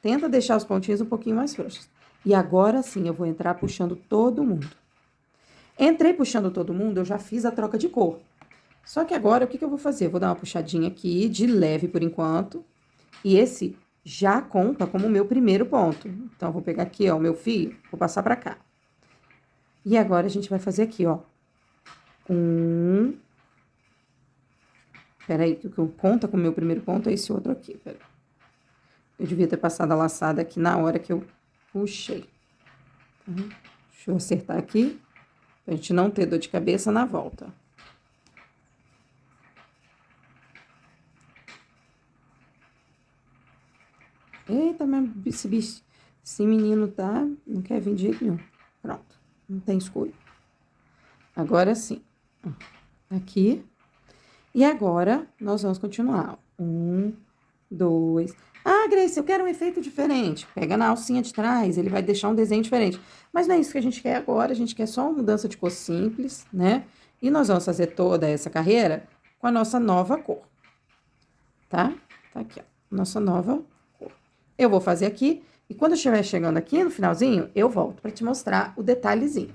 Tenta deixar os pontinhos um pouquinho mais frouxos. E agora sim, eu vou entrar puxando todo mundo. Entrei puxando todo mundo, eu já fiz a troca de cor. Só que agora, o que eu vou fazer? Eu vou dar uma puxadinha aqui, de leve por enquanto. E esse já conta como o meu primeiro ponto. Então, eu vou pegar aqui, ó, o meu fio, vou passar pra cá. E agora, a gente vai fazer aqui, ó. Peraí, que conta com o meu primeiro ponto é esse outro aqui, peraí. Eu devia ter passado a laçada aqui na hora que eu puxei. Deixa eu acertar aqui, pra gente não ter dor de cabeça na volta. Eita, mas esse menino tá, não quer vir de jeito nenhum. Pronto, não tem escolha. Agora sim, aqui. E agora, nós vamos continuar. 1, 2. Ah, Grace, eu quero um efeito diferente. Pega na alcinha de trás, ele vai deixar um desenho diferente. Mas não é isso que a gente quer agora, a gente quer só uma mudança de cor simples, né? E nós vamos fazer toda essa carreira com a nossa nova cor. Tá? Tá aqui, ó. Nossa nova cor. Eu vou fazer aqui, e quando eu estiver chegando aqui no finalzinho, eu volto para te mostrar o detalhezinho.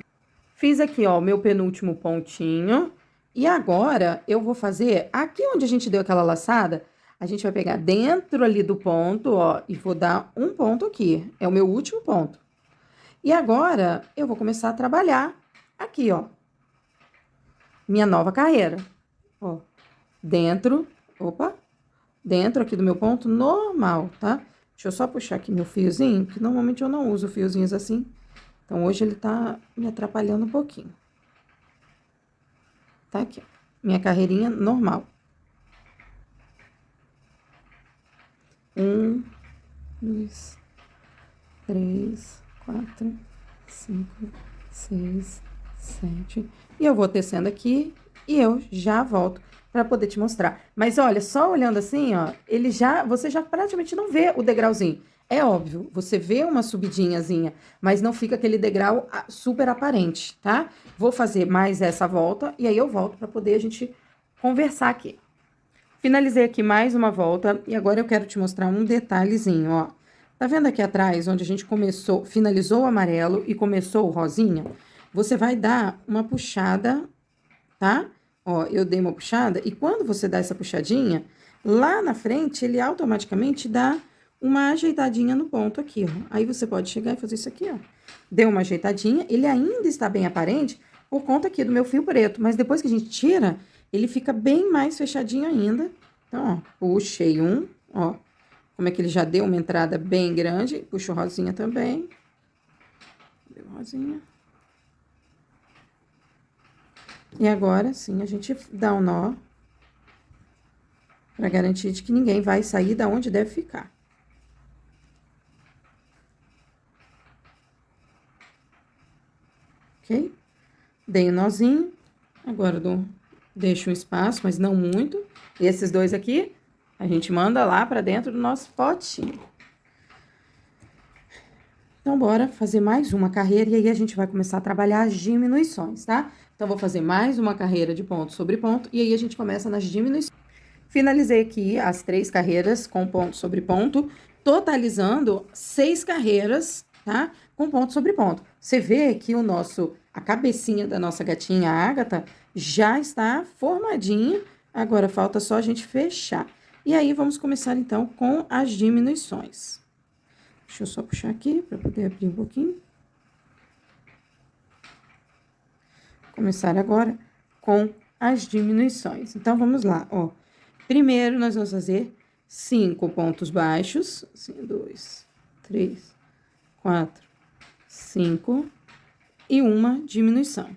Fiz aqui, ó, o meu penúltimo pontinho. E agora, eu vou fazer, aqui onde a gente deu aquela laçada, a gente vai pegar dentro ali do ponto, ó, e vou dar um ponto aqui. É o meu último ponto. E agora, eu vou começar a trabalhar aqui, ó. Minha nova carreira. Ó, dentro aqui do meu ponto normal, tá? Deixa eu só puxar aqui meu fiozinho, que normalmente eu não uso fiozinhos assim. Então, hoje ele tá me atrapalhando um pouquinho. Tá aqui, ó. Minha carreirinha normal. 1, 2, 3, 4, 5, 6, 7. E eu vou tecendo aqui e eu já volto para poder te mostrar. Mas olha, só olhando assim, ó, você já praticamente não vê o degrauzinho. É óbvio, você vê uma subidinhazinha, mas não fica aquele degrau super aparente, tá? Vou fazer mais essa volta e aí eu volto para poder a gente conversar aqui. Finalizei aqui mais uma volta e agora eu quero te mostrar um detalhezinho, ó. Tá vendo aqui atrás, onde a gente finalizou o amarelo e começou o rosinha? Você vai dar uma puxada, tá? Ó, eu dei uma puxada e quando você dá essa puxadinha, lá na frente ele automaticamente dá uma ajeitadinha no ponto aqui, ó. Aí você pode chegar e fazer isso aqui, ó. Deu uma ajeitadinha, ele ainda está bem aparente por conta aqui do meu fio preto, mas depois que a gente tira, ele fica bem mais fechadinho ainda. Então, ó, puxei ó. Como é que ele já deu uma entrada bem grande. Puxo rosinha também. Deu rosinha. E agora, sim, a gente dá um nó. Pra garantir de que ninguém vai sair da onde deve ficar. Ok? Dei um nozinho. Agora deixo um espaço, mas não muito. E esses dois aqui, a gente manda lá pra dentro do nosso potinho. Então, bora fazer mais uma carreira e aí a gente vai começar a trabalhar as diminuições, tá? Então, vou fazer mais uma carreira de ponto sobre ponto e aí a gente começa nas diminuições. Finalizei aqui as 3 carreiras com ponto sobre ponto, totalizando 6 carreiras, tá? Com ponto sobre ponto. Você vê que a cabecinha da nossa gatinha Ágata já está formadinha. Agora falta só a gente fechar. E aí, vamos começar então com as diminuições. Deixa eu só puxar aqui para poder abrir um pouquinho. Começar agora com as diminuições. Então, vamos lá, ó. Primeiro, nós vamos fazer 5 pontos baixos. Assim, 2, 3, 4, 5. E uma diminuição.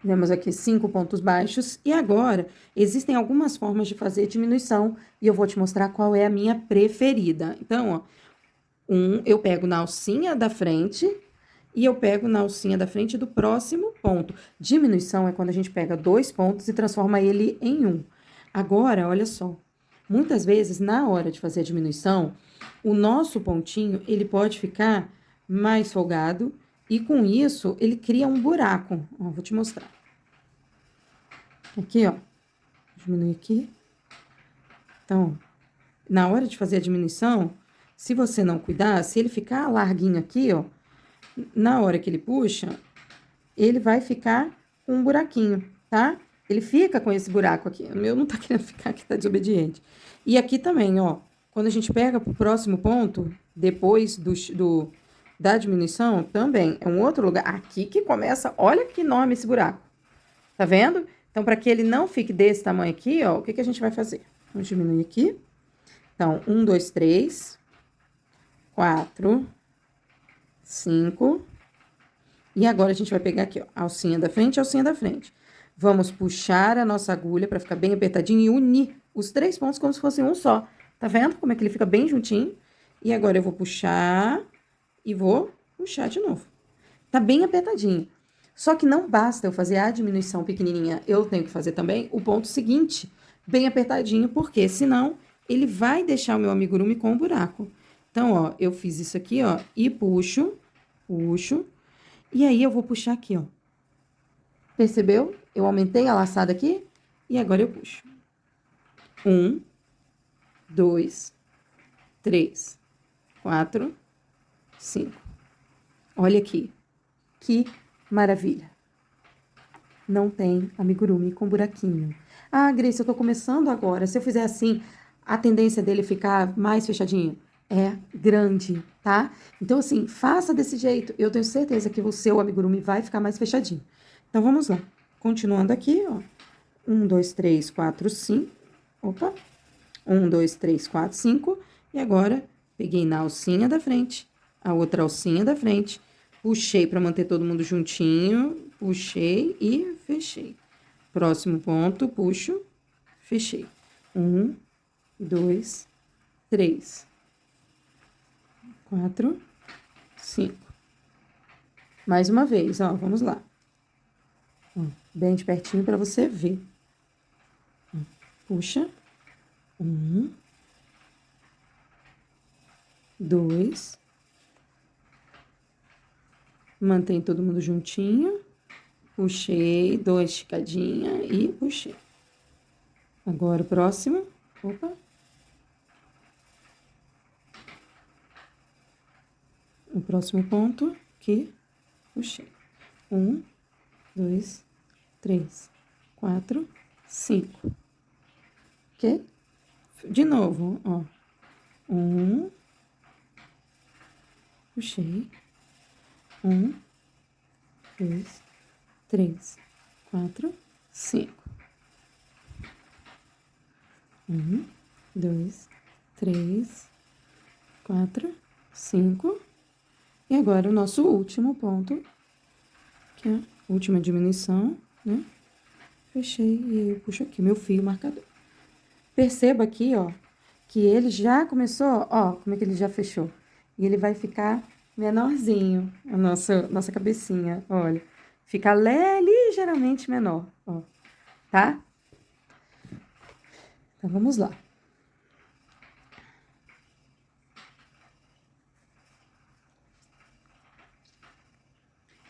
Temos aqui 5 pontos baixos. E agora, existem algumas formas de fazer diminuição. E eu vou te mostrar qual é a minha preferida. Então, ó. Eu pego na alcinha da frente e eu pego na alcinha da frente do próximo ponto. Diminuição é quando a gente pega 2 pontos e transforma ele em 1. Agora, olha só. Muitas vezes, na hora de fazer a diminuição, o nosso pontinho, ele pode ficar mais folgado e com isso, ele cria um buraco. Ó, vou te mostrar. Aqui, ó. Diminuir aqui. Então, na hora de fazer a diminuição, se você não cuidar, se ele ficar larguinho aqui, ó, na hora que ele puxa, ele vai ficar com um buraquinho, tá? Ele fica com esse buraco aqui. O meu não tá querendo ficar aqui, tá desobediente. E aqui também, ó, quando a gente pega pro próximo ponto, depois da diminuição, também é um outro lugar. Aqui que começa, olha que enorme esse buraco. Tá vendo? Então, para que ele não fique desse tamanho aqui, ó, o que a gente vai fazer? Vamos diminuir aqui. Então, 1, 2, 3, 4, 5. E agora, a gente vai pegar aqui, ó, alcinha da frente, alcinha da frente. Vamos puxar a nossa agulha para ficar bem apertadinho e unir os 3 pontos como se fosse um só. Tá vendo como é que ele fica bem juntinho? E agora, eu vou puxar e vou puxar de novo. Tá bem apertadinho. Só que não basta eu fazer a diminuição pequenininha, eu tenho que fazer também o ponto seguinte, bem apertadinho, porque senão ele vai deixar o meu amigurumi com um buraco. Então, ó, eu fiz isso aqui, ó, e puxo, e aí eu vou puxar aqui, ó. Percebeu? Eu aumentei a laçada aqui e agora eu puxo. 1, 2, 3, 4, 5. Olha aqui, que maravilha. Não tem amigurumi com buraquinho. Ah, Grace, eu tô começando agora. Se eu fizer assim, a tendência dele ficar mais fechadinho é grande, tá? Então, assim, faça desse jeito. Eu tenho certeza que o seu amigurumi vai ficar mais fechadinho. Então, vamos lá. Continuando aqui, ó. 1, 2, 3, 4, 5. Opa. 1, 2, 3, 4, 5. E agora, peguei na alcinha da frente, a outra alcinha da frente. Puxei para manter todo mundo juntinho, puxei e fechei. Próximo ponto, puxo, fechei. 1, 2, 3, 4, 5. Mais uma vez, ó, vamos lá. Ó, bem de pertinho para você ver. Puxa. 1, 2. Mantém todo mundo juntinho. Puxei, dou a esticadinha e puxei. Agora o próximo. Opa. O próximo ponto que puxei. 1, 2, 3, 4, 5. Ok? De novo, ó. 1. Puxei. 1, 2, 3, 4, 5. 1, 2, 3, 4, 5. E agora o nosso último ponto, que é a última diminuição, né? Fechei e aí eu puxo aqui meu fio marcador. Perceba aqui, ó, que ele já começou, ó, como é que ele já fechou. E ele vai ficar menorzinho, a nossa cabecinha, olha. Fica ligeiramente menor, ó, tá? Então, vamos lá.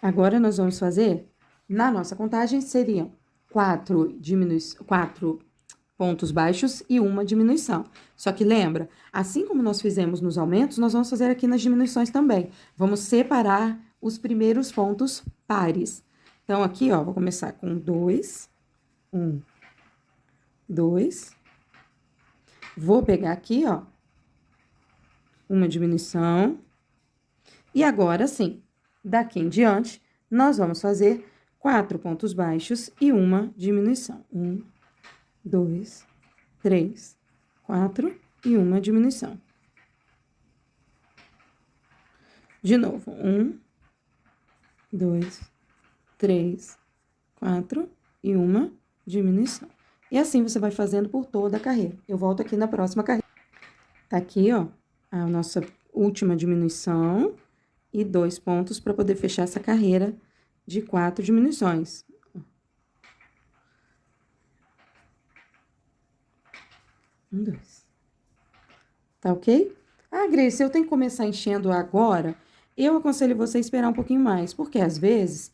Agora, nós vamos fazer, na nossa contagem, seriam 4 pontos baixos e uma diminuição. Só que lembra, assim como nós fizemos nos aumentos, nós vamos fazer aqui nas diminuições também. Vamos separar os primeiros pontos pares. Então, aqui, ó, vou começar com 2, 1, 2. Vou pegar aqui, ó, uma diminuição. E agora, sim, daqui em diante, nós vamos fazer 4 pontos baixos e uma diminuição. 1, 2, 3, 4 e uma diminuição. De novo, 1, 2, 3, 4 e uma diminuição. E assim você vai fazendo por toda a carreira. Eu volto aqui na próxima carreira. Tá aqui, ó, a nossa última diminuição e 2 pontos para poder fechar essa carreira de 4 diminuições. 1, 2. Tá ok? Ah, Grace, eu tenho que começar enchendo agora. Eu aconselho você a esperar um pouquinho mais, porque às vezes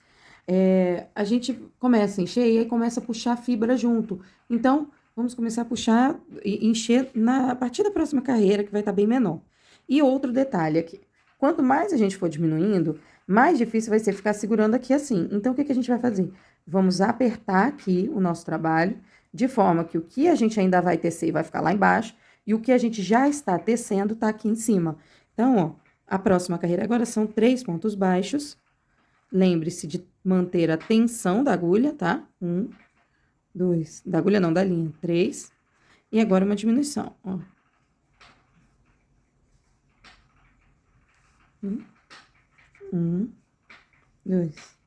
a gente começa a encher e aí começa a puxar a fibra junto. Então, vamos começar a puxar e encher a partir da próxima carreira, que vai estar bem menor. E outro detalhe aqui. Quanto mais a gente for diminuindo, mais difícil vai ser ficar segurando aqui assim. Então, o que a gente vai fazer? Vamos apertar aqui o nosso trabalho, de forma que o que a gente ainda vai tecer vai ficar lá embaixo, e o que a gente já está tecendo está aqui em cima. Então, ó, a próxima carreira agora são 3 pontos baixos. Lembre-se de manter a tensão da agulha, tá? 1, 2, da agulha não, da linha, 3. E agora uma diminuição, ó. 1, 2,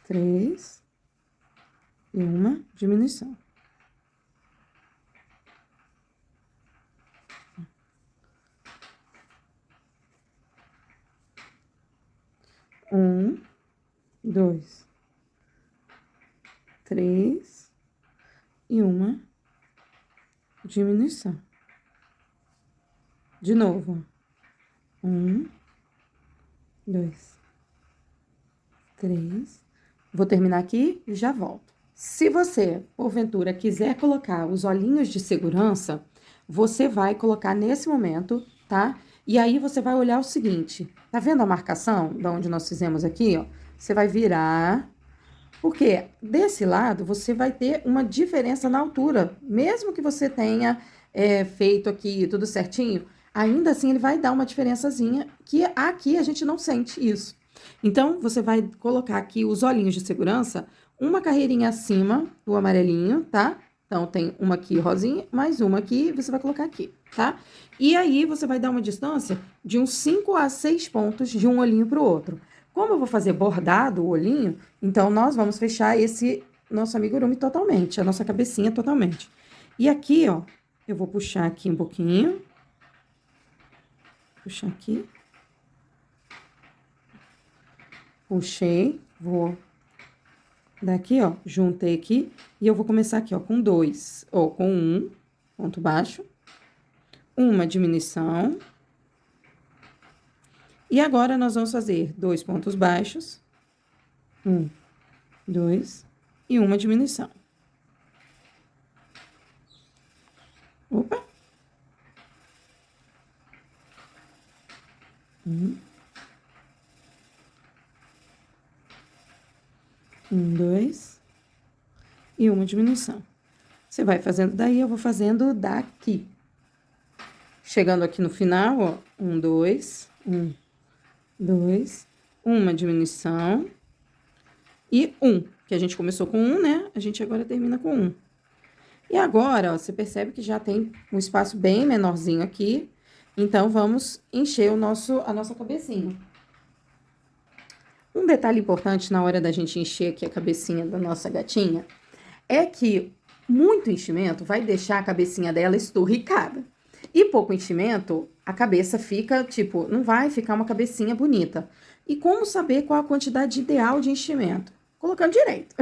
3 e uma diminuição. Um, 2, 3 e uma diminuição. De novo, 1, 2, 3. Vou terminar aqui e já volto. Se você, porventura, quiser colocar os olhinhos de segurança, você vai colocar nesse momento, tá? E aí, você vai olhar o seguinte, tá vendo a marcação da onde nós fizemos aqui, ó? Você vai virar, porque desse lado, você vai ter uma diferença na altura. Mesmo que você tenha feito aqui tudo certinho, ainda assim, ele vai dar uma diferençazinha, que aqui a gente não sente isso. Então, você vai colocar aqui os olhinhos de segurança, uma carreirinha acima do amarelinho, tá? Então, tem uma aqui rosinha, mais uma aqui, você vai colocar aqui, tá? E aí, você vai dar uma distância de uns 5 a 6 pontos de um olhinho pro outro. Como eu vou fazer bordado o olhinho, então, nós vamos fechar esse nosso amigurumi totalmente, a nossa cabecinha totalmente. E aqui, ó, eu vou puxar aqui um pouquinho. Puxar aqui. Puxei, vou daqui, ó, juntei aqui, e eu vou começar aqui, ó, com 2, ou com 1, ponto baixo, uma diminuição, e agora nós vamos fazer 2 pontos baixos, 1, 2, e uma diminuição. Opa! 1, 2 e uma diminuição. Você vai fazendo daí, eu vou fazendo daqui. Chegando aqui no final, ó, 1, 2, 1, 2, uma diminuição e 1, que a gente começou com 1, né? A gente agora termina com 1. E agora, ó, você percebe que já tem um espaço bem menorzinho aqui, então vamos encher a nossa cabecinha. Um detalhe importante na hora da gente encher aqui a cabecinha da nossa gatinha é que muito enchimento vai deixar a cabecinha dela esturricada. E pouco enchimento, a cabeça fica, tipo, não vai ficar uma cabecinha bonita. E como saber qual a quantidade ideal de enchimento? Colocando direito.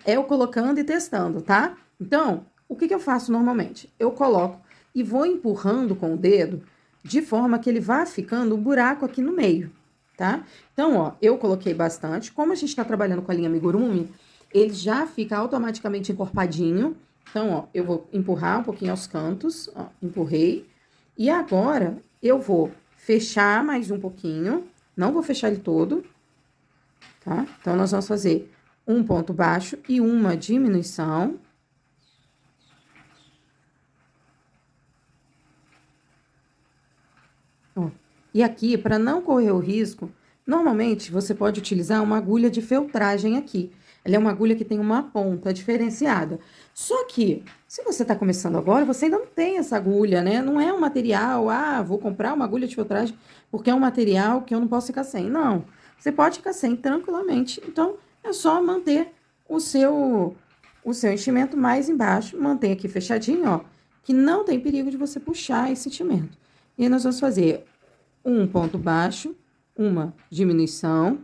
É eu colocando e testando, tá? Então, o que eu faço normalmente? Eu coloco e vou empurrando com o dedo de forma que ele vá ficando um buraco aqui no meio, tá? Então, ó, eu coloquei bastante. Como a gente tá trabalhando com a linha amigurumi, ele já fica automaticamente encorpadinho. Então, ó, eu vou empurrar um pouquinho aos cantos, ó, empurrei. E agora, eu vou fechar mais um pouquinho, não vou fechar ele todo, tá? Então, nós vamos fazer um ponto baixo e uma diminuição. Ó, e aqui, para não correr o risco, normalmente você pode utilizar uma agulha de feltragem aqui. Ela é uma agulha que tem uma ponta diferenciada. Só que, se você está começando agora, você ainda não tem essa agulha, né? Não é um material, vou comprar uma agulha de feltragem porque é um material que eu não posso ficar sem. Não, você pode ficar sem tranquilamente. Então, é só manter o seu enchimento mais embaixo, mantém aqui fechadinho, ó, que não tem perigo de você puxar esse enchimento. E aí, nós vamos fazer um ponto baixo, uma diminuição,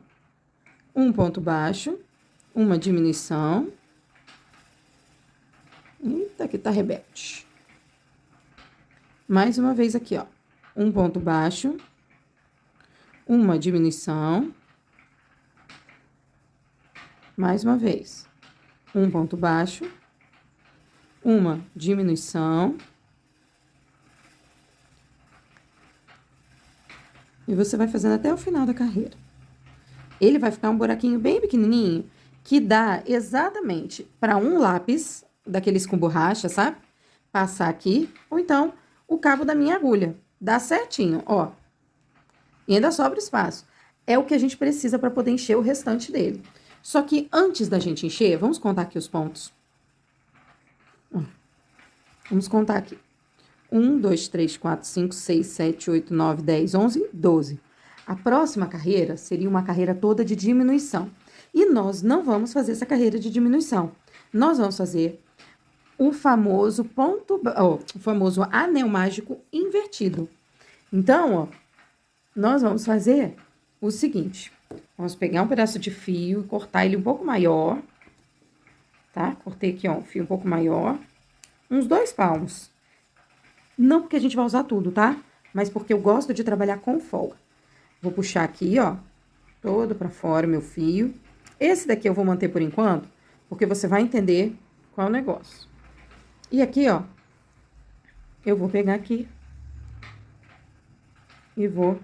um ponto baixo, uma diminuição. Eita, aqui tá rebelde. Mais uma vez aqui, ó. Um ponto baixo, uma diminuição. Mais uma vez. Um ponto baixo, uma diminuição. E você vai fazendo até o final da carreira. Ele vai ficar um buraquinho bem pequenininho, que dá exatamente para um lápis, daqueles com borracha, sabe? Passar aqui, ou então o cabo da minha agulha. Dá certinho, ó. E ainda sobra espaço. É o que a gente precisa para poder encher o restante dele. Só que antes da gente encher, vamos contar aqui os pontos. Vamos contar aqui. 1, 2, 3, 4, 5, 6, 7, 8, 9, 10, 11, 12. A próxima carreira seria uma carreira toda de diminuição. E nós não vamos fazer essa carreira de diminuição. Nós vamos fazer o famoso o famoso anel mágico invertido. Então, ó, nós vamos fazer o seguinte. Vamos pegar um pedaço de fio e cortar ele um pouco maior, tá? Cortei aqui, ó, um fio um pouco maior. Uns 2 palmos. Não porque a gente vai usar tudo, tá? Mas porque eu gosto de trabalhar com folga. Vou puxar aqui, ó, todo pra fora o meu fio. Esse daqui eu vou manter por enquanto, porque você vai entender qual é o negócio. E aqui, ó, eu vou pegar aqui e vou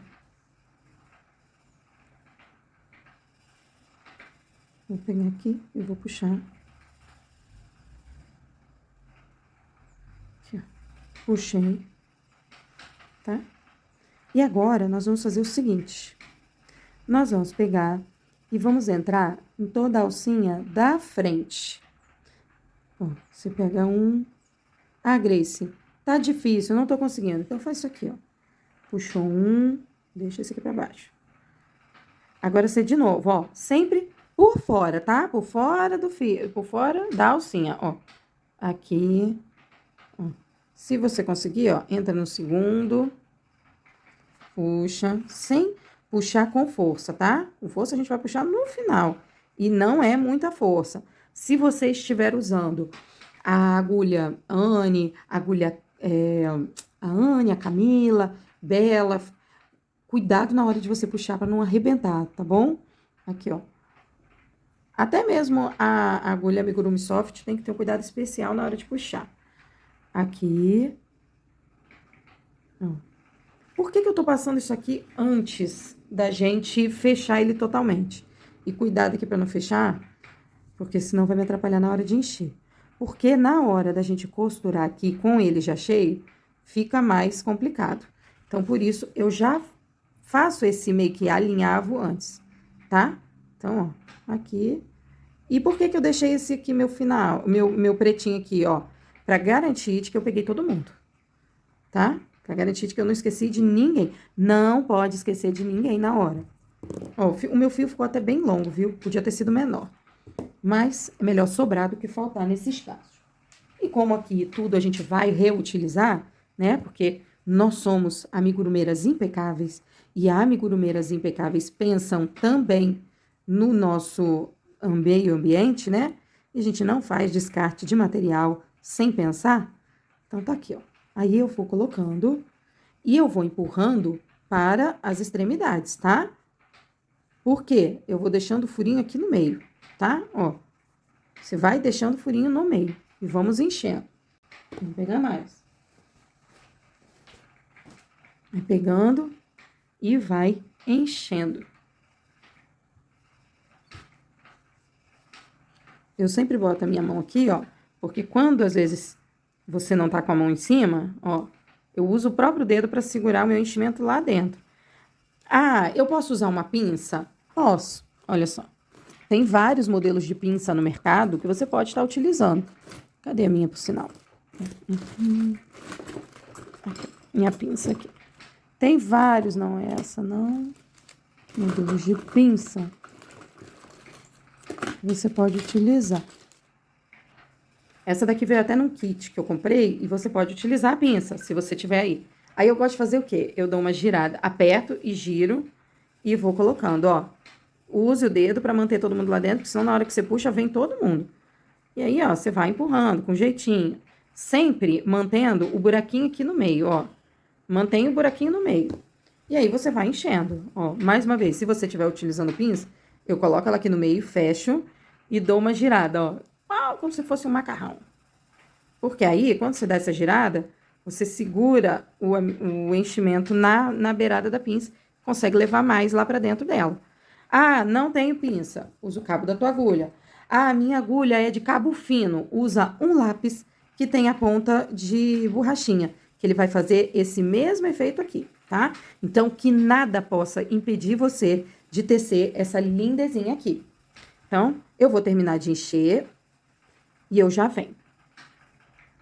pegar aqui e vou puxar. Aqui, ó. Puxei, tá? E agora, nós vamos fazer o seguinte. Nós vamos pegar e vamos entrar em toda a alcinha da frente. Ó, você pega um... Grace, tá difícil, eu não tô conseguindo. Então, faz isso aqui, ó. Puxou um, deixa esse aqui pra baixo. Agora, você de novo, ó, sempre por fora, tá? Por fora do fio, por fora da alcinha, ó. Aqui, ó. Se você conseguir, ó, entra no segundo... Puxa, sem puxar com força, tá? Com força a gente vai puxar no final. E não é muita força. Se você estiver usando a agulha Anne, a Anne, a Camila, Bela, cuidado na hora de você puxar para não arrebentar, tá bom? Aqui, ó. Até mesmo a agulha Amigurumi Soft tem que ter um cuidado especial na hora de puxar. Aqui. Ó. Por que eu tô passando isso aqui antes da gente fechar ele totalmente? E cuidado aqui para não fechar, porque senão vai me atrapalhar na hora de encher. Porque na hora da gente costurar aqui com ele já cheio, fica mais complicado. Então, por isso, eu já faço esse meio que alinhavo antes, tá? Então, ó, aqui. E por que eu deixei esse aqui, meu final, meu pretinho aqui, ó? Pra garantir de que eu peguei todo mundo, tá? Pra garantir que eu não esqueci de ninguém. Não pode esquecer de ninguém na hora. Ó, o meu fio ficou até bem longo, viu? Podia ter sido menor. Mas é melhor sobrar do que faltar nesses casos. E como aqui tudo a gente vai reutilizar, né? Porque Nós somos amigurumeiras impecáveis e amigurumeiras impecáveis pensam também no nosso meio ambiente, né? E a gente não faz descarte de material sem pensar. Então, tá aqui, ó. Aí eu vou colocando e eu vou empurrando para as extremidades, tá? Por quê? Eu vou deixando o furinho aqui no meio, tá? Ó, você vai deixando o furinho no meio e vamos enchendo. Vamos pegar mais. Vai pegando e vai enchendo. Eu sempre boto a minha mão aqui, ó, porque quando às vezes você não tá com a mão em cima, ó, eu uso o próprio dedo para segurar o meu enchimento lá dentro. Ah, eu posso usar uma pinça? Posso. Olha só. Tem vários modelos de pinça no mercado que você pode estar utilizando. Cadê a minha, por sinal? Minha pinça aqui. Tem vários, não é essa, não. Modelos de pinça. Você pode utilizar. Essa daqui veio até num kit que eu comprei e você pode utilizar a pinça, se você tiver aí. Aí eu gosto de fazer o quê? Eu dou uma girada, aperto e giro e vou colocando, ó. Use o dedo para manter todo mundo lá dentro, porque senão na hora que você puxa, vem todo mundo. E aí, ó, você vai empurrando com jeitinho. Sempre mantendo o buraquinho aqui no meio, ó. Mantém o buraquinho no meio. E aí você vai enchendo, ó. Mais uma vez, se você estiver utilizando pinça, eu coloco ela aqui no meio, fecho e dou uma girada, ó. Como se fosse um macarrão. Porque aí, quando você dá essa girada, você segura o enchimento na beirada da pinça, consegue levar mais lá pra dentro dela. Ah, não tenho pinça, usa o cabo da tua agulha. Ah, minha agulha é de cabo fino, usa um lápis que tem a ponta de borrachinha, que ele vai fazer esse mesmo efeito aqui, tá? Então, que nada possa impedir você de tecer essa lindezinha aqui. Então, eu vou terminar de encher e eu já venho.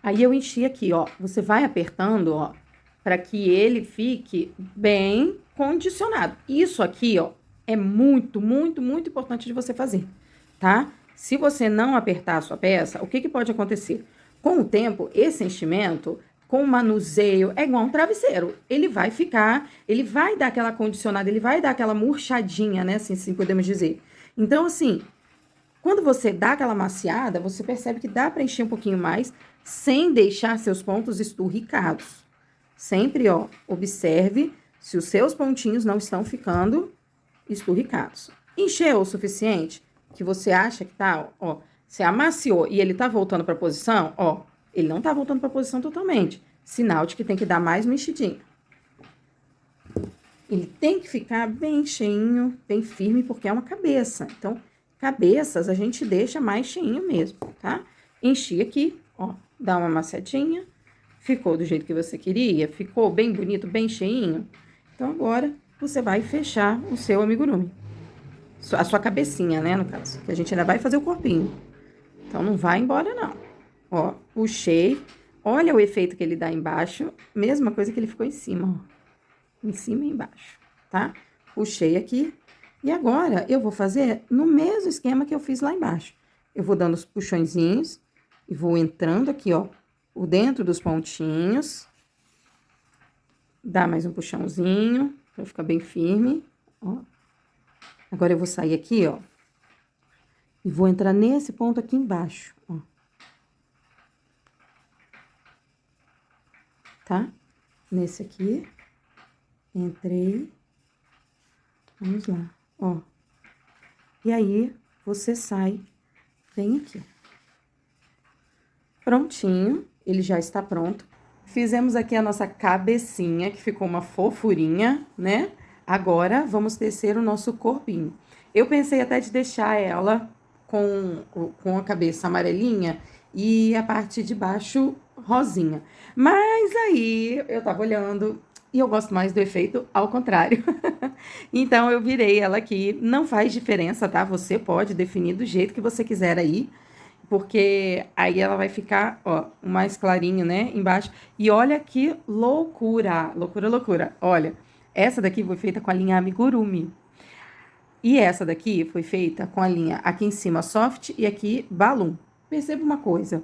Aí eu enchi aqui, ó. Você vai apertando, ó, para que ele fique bem condicionado. Isso aqui, ó, é muito, muito, muito importante de você fazer, tá? Se você não apertar a sua peça, o que pode acontecer? Com o tempo, esse enchimento, com o manuseio, é igual um travesseiro. Ele vai ficar, ele vai dar aquela condicionada, ele vai dar aquela murchadinha, né? Assim podemos dizer. Então, assim, quando você dá aquela maciada, você percebe que dá para encher um pouquinho mais, sem deixar seus pontos esturricados. Sempre, ó, observe se os seus pontinhos não estão ficando esturricados. Encheu o suficiente que você acha que tá, ó, você amaciou e ele tá voltando para a posição, ó, ele não tá voltando para a posição totalmente. Sinal de que tem que dar mais uma enchidinha. Ele tem que ficar bem cheinho, bem firme, porque é uma cabeça. Então, cabeças a gente deixa mais cheinho mesmo, tá? Enchi aqui, ó, dá uma amassadinha. Ficou do jeito que você queria? Ficou bem bonito, bem cheinho? Então, agora, você vai fechar o seu amigurumi. A sua cabecinha, né, no caso. Que a gente ainda vai fazer o corpinho. Então, não vai embora, não. Ó, puxei. Olha o efeito que ele dá embaixo. Mesma coisa que ele ficou em cima, ó. Em cima e embaixo, tá? Puxei aqui. E agora, eu vou fazer no mesmo esquema que eu fiz lá embaixo. Eu vou dando os puxõezinhos e vou entrando aqui, ó, por dentro dos pontinhos. Dá mais um puxãozinho, pra ficar bem firme, ó. Agora, eu vou sair aqui, ó, e vou entrar nesse ponto aqui embaixo, ó. Tá? Nesse aqui. Entrei. Vamos lá, ó. E aí, você sai, vem aqui. Prontinho, ele já está pronto. Fizemos aqui a nossa cabecinha, que ficou uma fofurinha, né? Agora, vamos tecer o nosso corpinho. Eu pensei até de deixar ela com a cabeça amarelinha e a parte de baixo rosinha. Mas aí, eu tava olhando e eu gosto mais do efeito ao contrário. Então, eu virei ela aqui. Não faz diferença, tá? Você pode definir do jeito que você quiser aí. Porque aí ela vai ficar, ó, mais clarinho, né, embaixo. E olha que loucura, loucura, loucura. Olha, essa daqui foi feita com a linha amigurumi. E essa daqui foi feita com a linha aqui em cima soft e aqui balloon. Perceba uma coisa.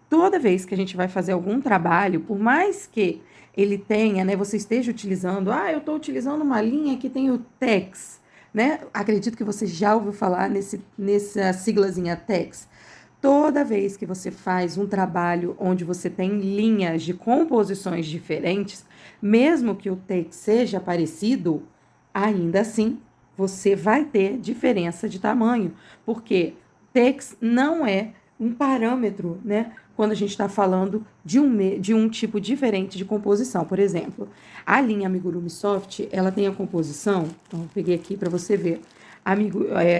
toda vez que a gente vai fazer algum trabalho, por mais que ele tenha, né, você esteja utilizando, eu estou utilizando uma linha que tem o TEX, né? Acredito que você já ouviu falar nessa siglazinha TEX. Toda vez que você faz um trabalho onde você tem linhas de composições diferentes, mesmo que o TEX seja parecido, ainda assim você vai ter diferença de tamanho, porque TEX não é um parâmetro, né? Quando a gente está falando de um tipo diferente de composição. Por exemplo, a linha Amigurumi Soft, ela tem a composição, então eu peguei aqui para você ver,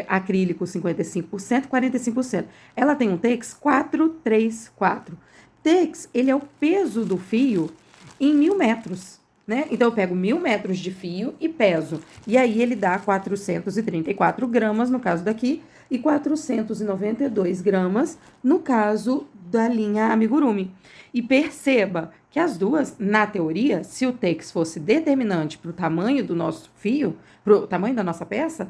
acrílico 55%, 45%. Ela tem um TEX 434. TEX, ele é o peso do fio em 1.000 metros, né? Então, eu pego 1.000 metros de fio e peso. E aí, ele dá 434 gramas, no caso daqui, e 492 gramas, no caso da linha Amigurumi. E perceba que as duas, na teoria, se o TEX fosse determinante para o tamanho do nosso fio, para o tamanho da nossa peça,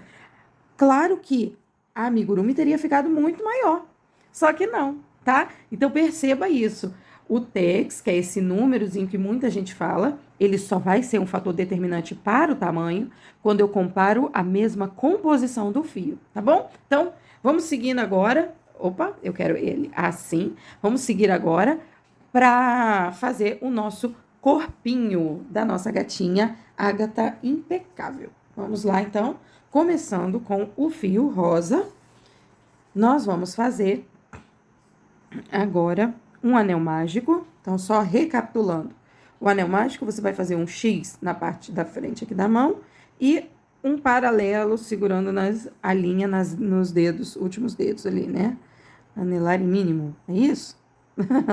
claro que a amigurumi teria ficado muito maior. Só que não, tá? Então perceba isso. O TEX, que é esse númerozinho que muita gente fala, ele só vai ser um fator determinante para o tamanho quando eu comparo a mesma composição do fio, tá bom? Então, vamos seguindo agora. Opa, eu quero ele assim. Vamos seguir agora para fazer o nosso corpinho da nossa gatinha Ágata Impecável. Vamos lá, então. Começando com o fio rosa, nós vamos fazer agora um anel mágico. Então, só recapitulando. O anel mágico, você vai fazer um X na parte da frente aqui da mão e um paralelo segurando a linha nos dedos, últimos dedos ali, né? Anelar mínimo, é isso?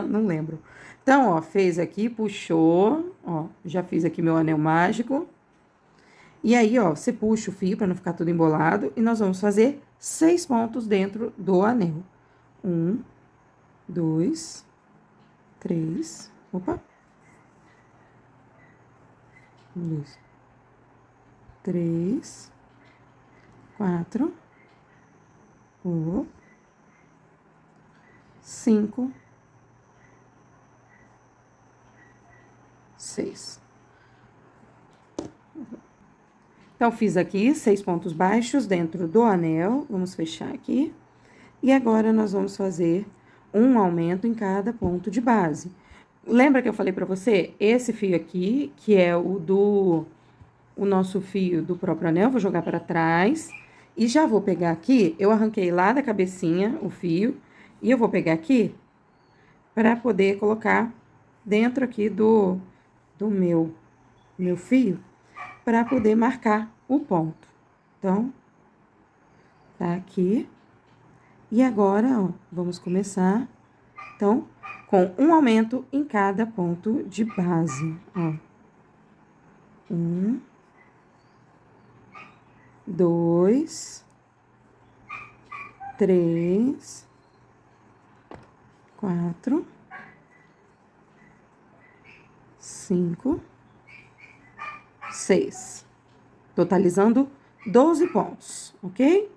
Não lembro. Então, ó, fez aqui, puxou, ó, já fiz aqui meu anel mágico. E aí, ó, você puxa o fio para não ficar tudo embolado e nós vamos fazer 6 pontos dentro do anel. 1, 2, 3, opa. 1, 2, 3, 4, 5, 6. Então, fiz aqui 6 pontos baixos dentro do anel. Vamos fechar aqui. E agora, nós vamos fazer um aumento em cada ponto de base. Lembra que eu falei pra você? Esse fio aqui, que é o nosso fio do próprio anel, vou jogar para trás. E já vou pegar aqui, eu arranquei lá da cabecinha o fio. E eu vou pegar aqui para poder colocar dentro aqui do meu fio, para poder marcar o ponto. Então, tá aqui. E agora, ó, vamos começar, então, com um aumento em cada ponto de base, ó. 1, 2, 3, 4, 5, 6. Totalizando 12 pontos, ok?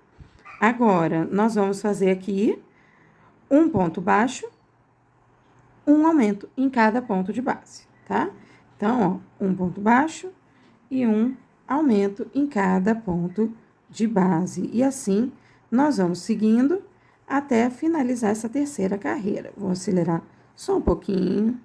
Agora, nós vamos fazer aqui um ponto baixo, um aumento em cada ponto de base, tá? Então, ó, um ponto baixo e um aumento em cada ponto de base. E assim, nós vamos seguindo até finalizar essa terceira carreira. Vou acelerar só um pouquinho.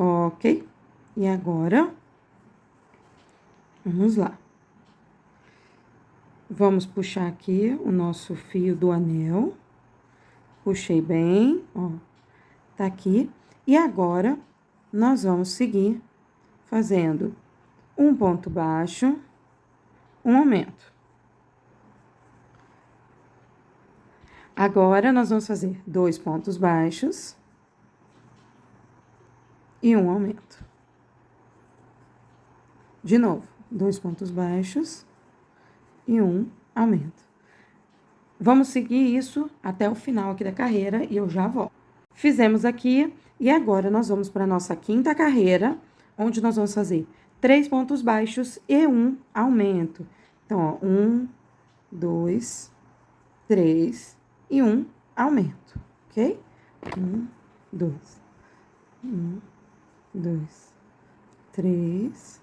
Ok? E agora, vamos lá. Vamos puxar aqui o nosso fio do anel. Puxei bem, ó, tá aqui. E agora, nós vamos seguir fazendo um ponto baixo, um aumento. Agora, nós vamos fazer 2 pontos baixos e um aumento. De novo, 2 pontos baixos e um aumento. Vamos seguir isso até o final aqui da carreira e eu já volto. Fizemos aqui e agora nós vamos para a nossa quinta carreira, onde nós vamos fazer 3 pontos baixos e um aumento. Então, ó, 1, 2, 3 e um aumento, ok? 1, 2, 1, 2, 3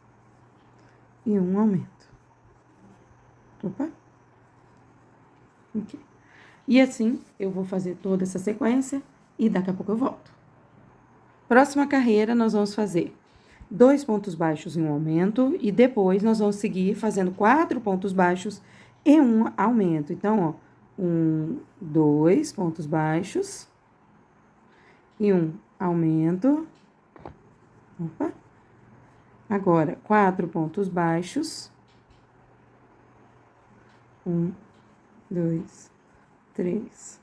e um aumento. Opa! Okay. E assim, eu vou fazer toda essa sequência e daqui a pouco eu volto. Próxima carreira, nós vamos fazer 2 pontos baixos e um aumento, e depois nós vamos seguir fazendo 4 pontos baixos e um aumento. Então, ó, 1, 2 pontos baixos e um aumento. Opa! Agora, 4 pontos baixos. 1, 2, 3,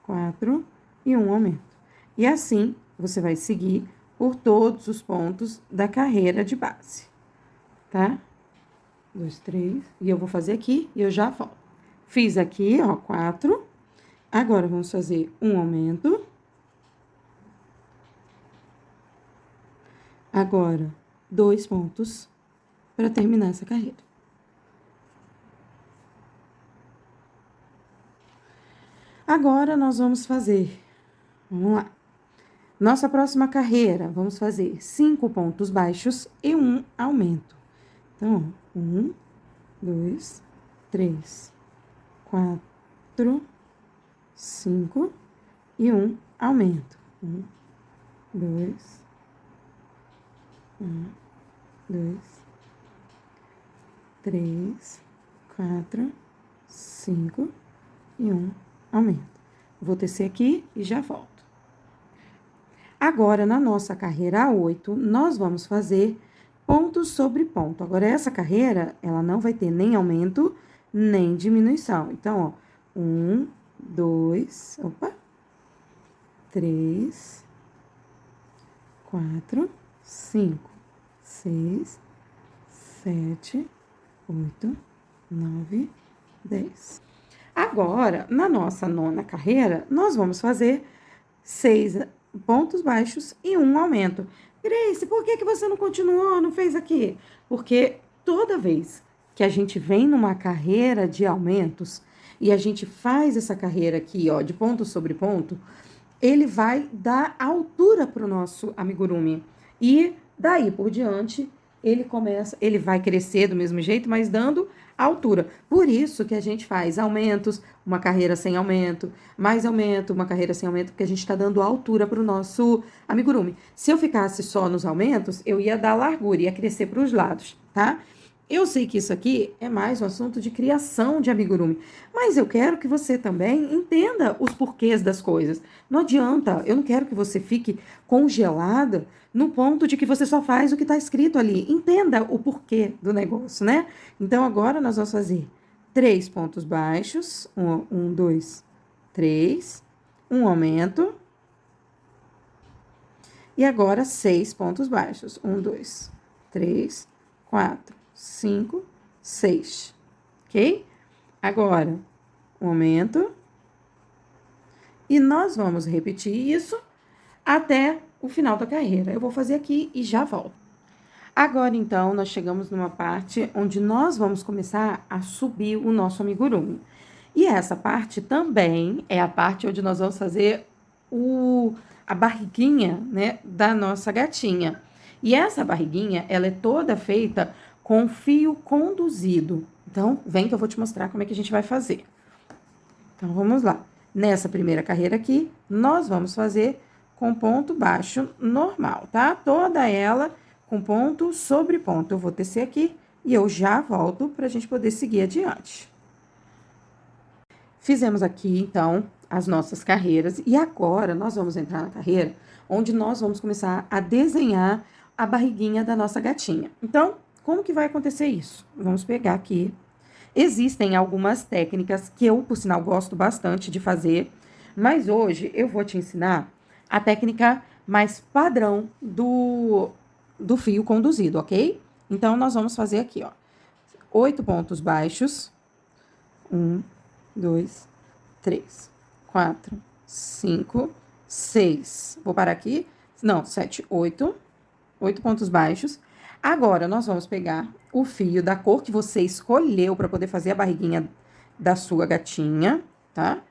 4 e um aumento. E assim, você vai seguir por todos os pontos da carreira de base, tá? 2, 3, e eu vou fazer aqui e eu já volto. Fiz aqui, ó, 4. Agora, vamos fazer um aumento. Agora, 2 pontos para terminar essa carreira. Agora, nós vamos fazer, vamos lá. Nossa próxima carreira, vamos fazer 5 pontos baixos e um aumento. Então, 1, 2, 3, 4, 5 e um aumento. 1, 2, 2, 3, 4, 5 e um aumento. Vou tecer aqui e já volto. Agora, na nossa carreira 8, nós vamos fazer ponto sobre ponto. Agora, essa carreira, ela não vai ter nem aumento, nem diminuição. Então, ó, 1, 2, opa, 3, 4, 5, 6, 7, 8, 9, 10. Agora, na nossa nona carreira, nós vamos fazer 6 pontos baixos e um aumento. Grace, por que você não continuou, não fez aqui? Porque toda vez que a gente vem numa carreira de aumentos e a gente faz essa carreira aqui, ó, de ponto sobre ponto, ele vai dar altura para o nosso amigurumi. E daí por diante, ele vai crescer do mesmo jeito, mas dando altura. Por isso que a gente faz aumentos, uma carreira sem aumento, mais aumento, uma carreira sem aumento, porque a gente está dando altura para o nosso amigurumi. Se eu ficasse só nos aumentos, eu ia dar largura, ia crescer para os lados, tá? Eu sei que isso aqui é mais um assunto de criação de amigurumi, mas eu quero que você também entenda os porquês das coisas. Não adianta, eu não quero que você fique congelada no ponto de que você só faz o que está escrito ali. Entenda o porquê do negócio, né? Então, agora nós vamos fazer 3 pontos baixos, 1, 2, 3, um aumento. E agora, 6 pontos baixos, 1, 2, 3, 4, 5, 6, ok? Agora, um aumento. E nós vamos repetir isso até o final da carreira. Eu vou fazer aqui e já volto. Agora, então, nós chegamos numa parte onde nós vamos começar a subir o nosso amigurumi. E essa parte também é a parte onde nós vamos fazer a barriguinha, né, da nossa gatinha. E essa barriguinha, ela é toda feita com fio conduzido. Então, vem que eu vou te mostrar como é que a gente vai fazer. Então, vamos lá. Nessa primeira carreira aqui, nós vamos fazer com ponto baixo normal, tá? Toda ela com ponto sobre ponto. Eu vou tecer aqui e eu já volto pra gente poder seguir adiante. Fizemos aqui, então, as nossas carreiras e agora nós vamos entrar na carreira onde nós vamos começar a desenhar a barriguinha da nossa gatinha. Então, como que vai acontecer isso? Vamos pegar aqui. Existem algumas técnicas que eu, por sinal, gosto bastante de fazer, mas hoje eu vou te ensinar a técnica mais padrão do fio conduzido, ok? Então, nós vamos fazer aqui, ó, 8 pontos baixos. 1, 2, 3, 4, 5, 6. Vou parar aqui. Não, 7, 8. 8 pontos baixos. Agora, nós vamos pegar o fio da cor que você escolheu para poder fazer a barriguinha da sua gatinha, tá?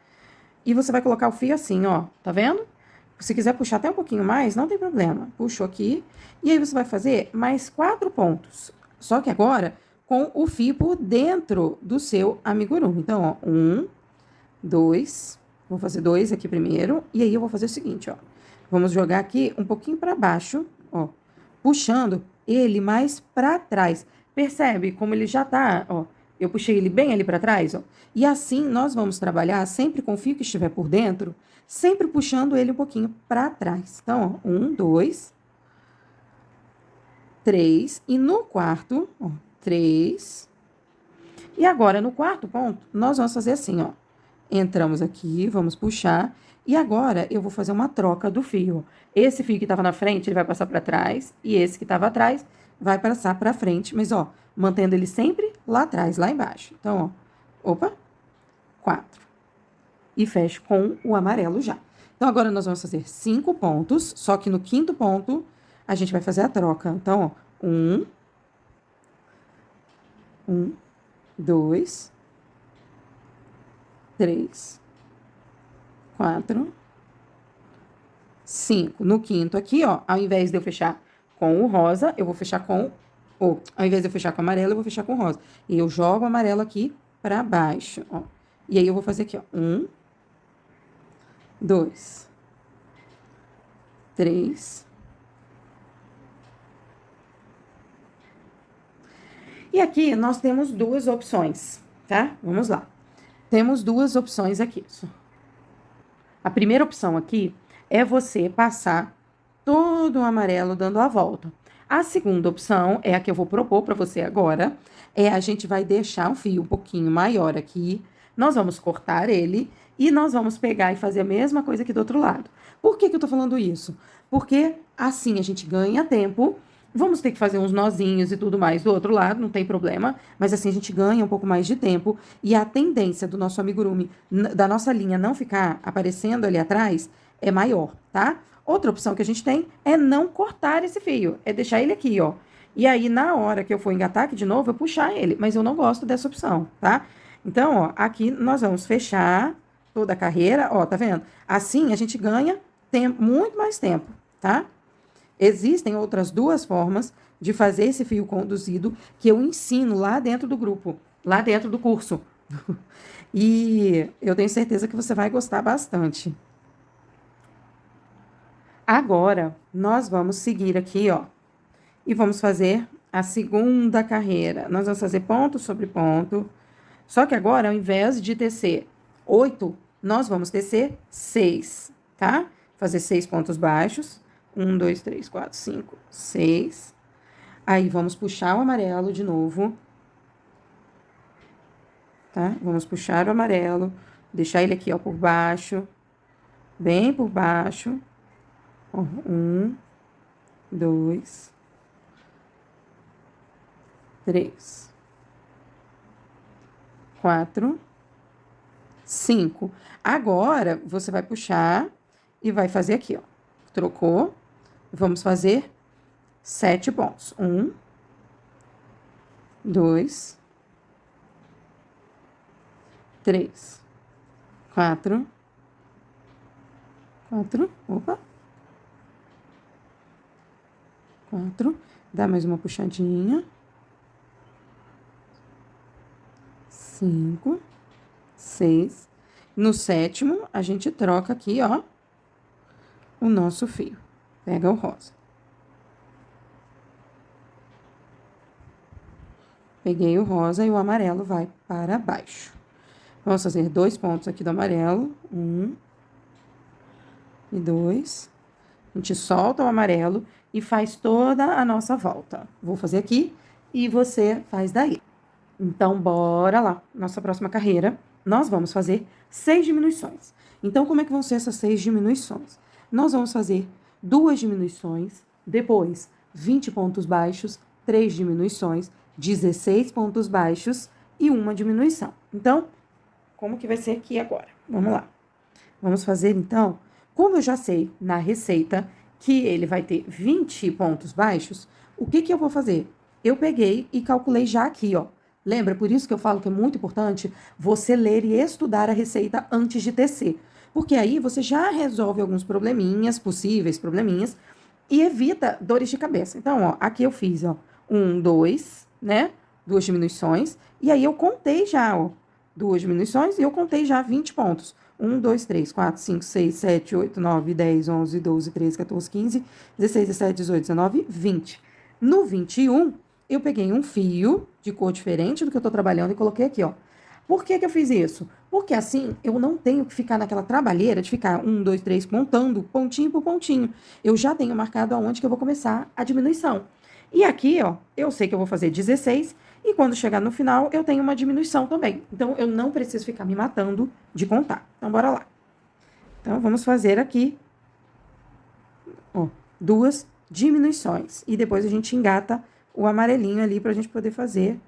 E você vai colocar o fio assim, ó, tá vendo? Se quiser puxar até um pouquinho mais, não tem problema. Puxou aqui. E aí, você vai fazer mais 4 pontos. Só que agora, com o fio por dentro do seu amigurumi. Então, ó, 1, 2. Vou fazer 2 aqui primeiro. E aí, eu vou fazer o seguinte, ó. Vamos jogar aqui um pouquinho para baixo, ó. Puxando ele mais para trás. Percebe como ele já tá, ó. Eu puxei ele bem ali para trás, ó. E assim nós vamos trabalhar sempre com o fio que estiver por dentro, sempre puxando ele um pouquinho para trás. Então, ó, 1, 2, 3. E no quarto, ó, 3. E agora, no quarto ponto, nós vamos fazer assim, ó. Entramos aqui, vamos puxar. E agora, eu vou fazer uma troca do fio. Esse fio que estava na frente, ele vai passar para trás. E esse que estava atrás, vai passar para frente. Mas, ó, mantendo ele sempre lá atrás, lá embaixo. Então, ó, opa, 4. E fecho com o amarelo já. Então, agora nós vamos fazer 5 pontos. Só que no quinto ponto, a gente vai fazer a troca. Então, ó, 1, 2, 3, 4, 5. No quinto aqui, ó, ao invés de eu fechar com o rosa, eu vou fechar com... Ou, ao invés de eu fechar com o amarelo, eu vou fechar com o rosa. E eu jogo o amarelo aqui pra baixo, ó. E aí, eu vou fazer aqui, ó. 1, 2, 3. E aqui, nós temos 2 opções, tá? Vamos lá. Temos 2 opções aqui. A primeira opção aqui é você passar todo o amarelo dando a volta. A segunda opção é a que eu vou propor para você agora, a gente vai deixar um fio um pouquinho maior aqui, nós vamos cortar ele e nós vamos pegar e fazer a mesma coisa aqui do outro lado. Por que que eu tô falando isso? Porque assim a gente ganha tempo. Vamos ter que fazer uns nozinhos e tudo mais do outro lado, não tem problema. Mas assim a gente ganha um pouco mais de tempo. E a tendência do nosso amigurumi, da nossa linha não ficar aparecendo ali atrás, é maior, tá? Outra opção que a gente tem é não cortar esse fio. É deixar ele aqui, ó. E aí, na hora que eu for engatar aqui de novo, eu puxar ele. Mas eu não gosto dessa opção, tá? Então, ó, aqui nós vamos fechar toda a carreira, ó, tá vendo? Assim a gente ganha tempo, muito mais tempo, tá? Existem outras 2 formas de fazer esse fio conduzido que eu ensino lá dentro do grupo, lá dentro do curso. E eu tenho certeza que você vai gostar bastante. Agora, nós vamos seguir aqui, ó, e vamos fazer a segunda carreira. Nós vamos fazer ponto sobre ponto. Só que agora, ao invés de tecer 8, nós vamos tecer 6, tá? Fazer 6 pontos baixos. 1, 2, 3, 4, 5, 6. Aí, vamos puxar o amarelo de novo. Tá? Vamos puxar o amarelo. Deixar ele aqui, ó, por baixo. Bem por baixo. Ó, 1, 2, 3, 4, 5. Agora, você vai puxar e vai fazer aqui, ó. Trocou. Vamos fazer 7 pontos. 1, 2, 3, 4, opa. 4. Dá mais uma puxadinha. 5, 6. No 7º, a gente troca aqui, ó, o nosso fio. Pega o rosa. Peguei o rosa e o amarelo vai para baixo. Vamos fazer 2 pontos aqui do amarelo. 1 e 2. A gente solta o amarelo e faz toda a nossa volta. Vou fazer aqui e você faz daí. Então, bora lá. Nossa próxima carreira, nós vamos fazer 6 diminuições. Então, como é que vão ser essas 6 diminuições? Nós vamos fazer 2 diminuições, depois 20 pontos baixos, 3 diminuições, 16 pontos baixos e uma diminuição. Então, como que vai ser aqui agora. Vamos lá. Vamos fazer, então, como eu já sei na receita que ele vai ter 20 pontos baixos, o que que eu vou fazer? Eu peguei e calculei já aqui, ó. Lembra? Por isso que eu falo que é muito importante você ler e estudar a receita antes de tecer. Porque aí você já resolve alguns probleminhas, possíveis probleminhas, e evita dores de cabeça. Então, ó, aqui eu fiz, ó, 1, 2, né? Duas diminuições. E aí eu contei já, ó, duas diminuições e eu contei já 20 pontos. 1, 2, 3, 4, 5, 6, 7, 8, 9, 10, 11, 12, 13, 14, 15, 16, 17, 18, 19, 20. No 21, eu peguei um fio de cor diferente do que eu tô trabalhando e coloquei aqui, ó. Por que que eu fiz isso? Porque assim eu não tenho que ficar naquela trabalheira de ficar 1, 2, 3 contando pontinho por pontinho. Eu já tenho marcado aonde que eu vou começar a diminuição. E aqui, ó, eu sei que eu vou fazer 16 e quando chegar no final eu tenho uma diminuição também. Então eu não preciso ficar me matando de contar. Então bora lá. Então vamos fazer aqui, ó, duas diminuições e depois a gente engata o amarelinho ali pra gente poder fazer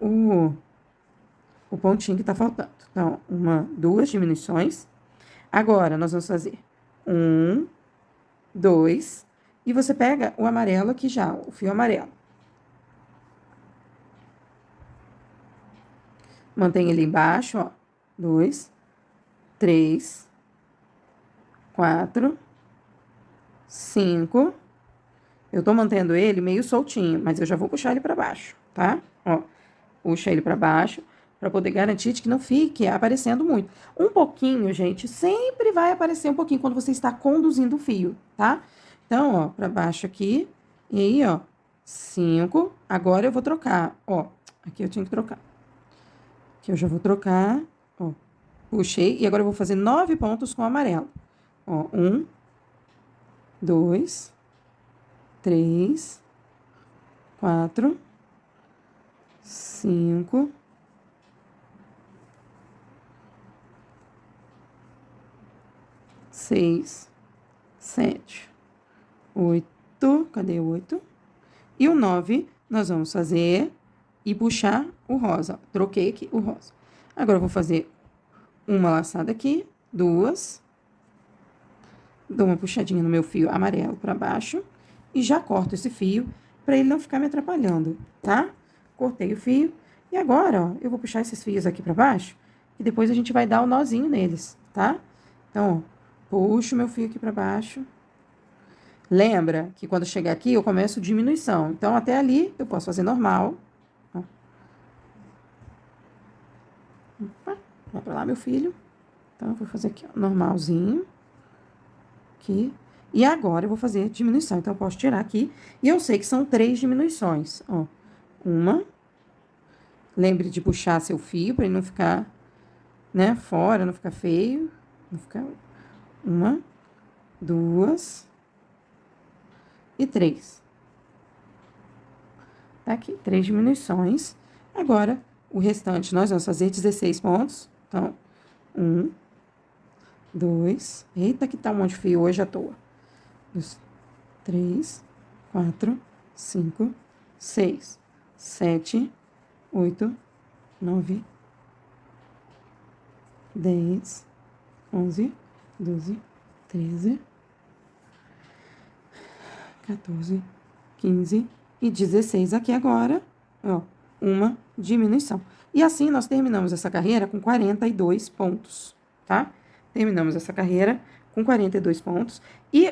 o pontinho que tá faltando. Então, duas diminuições. Agora, nós vamos fazer 1, 2, e você pega o amarelo aqui já, o fio amarelo. Mantém ele embaixo, ó. 2, 3, 4, 5. Eu tô mantendo ele meio soltinho, mas eu já vou puxar ele pra baixo, tá? Ó, puxa ele pra baixo, pra poder garantir de que não fique aparecendo muito. Um pouquinho, gente, sempre vai aparecer um pouquinho quando você está conduzindo o fio, tá? Então, ó, pra baixo aqui, e aí, ó, 5. Agora eu vou trocar, ó, aqui eu tinha que trocar. Aqui eu já vou trocar, ó, puxei, e agora eu vou fazer 9 pontos com amarelo. Ó, 1, 2, 3, 4, 5, 6, 7, 8. Cadê o 8? E o 9, nós vamos fazer e puxar o rosa. Troquei aqui o rosa. Agora eu vou fazer uma laçada aqui, duas. Dou uma puxadinha no meu fio amarelo pra baixo e já corto esse fio pra ele não ficar me atrapalhando, tá? Cortei o fio e agora, ó, eu vou puxar esses fios aqui pra baixo e depois a gente vai dar o nozinho neles, tá? Então, ó, puxo meu fio aqui pra baixo. Lembra que quando chegar aqui eu começo diminuição. Então, até ali eu posso fazer normal. Ó. Opa, vai pra lá, meu filho. Então, eu vou fazer aqui, ó, normalzinho. Aqui. E agora eu vou fazer diminuição. Então, eu posso tirar aqui. E eu sei que são 3 diminuições. Ó, uma. Lembre de puxar seu fio para ele não ficar, né, fora, não ficar feio. Não ficar. Uma, duas e 3. Tá aqui, 3 diminuições. Agora, o restante nós vamos fazer 16 pontos. Então, 1, 2. Eita, que tá um monte de fio hoje à toa. 3, 4, 5, 6, 7, 8, 9, 10, 11, 12, 13, 14, 15 e 16 aqui agora, ó, uma diminuição. E assim nós terminamos essa carreira com 42 pontos, tá? Terminamos essa carreira com 42 pontos. E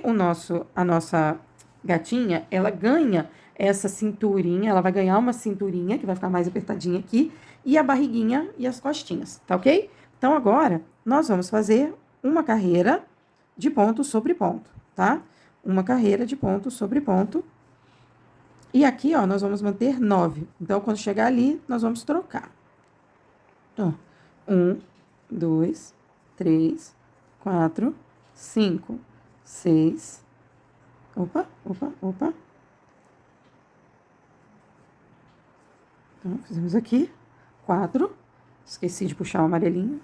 a nossa gatinha, ela ganha essa cinturinha, ela vai ganhar uma cinturinha, que vai ficar mais apertadinha aqui, e a barriguinha e as costinhas, tá ok? Então, agora, nós vamos fazer uma carreira de ponto sobre ponto, tá? Uma carreira de ponto sobre ponto. E aqui, ó, nós vamos manter 9. Então, quando chegar ali, nós vamos trocar. Então, 1, 2, 3, 4, 5, 6. Opa, opa, opa. Então, fizemos aqui 4. Esqueci de puxar o amarelinho.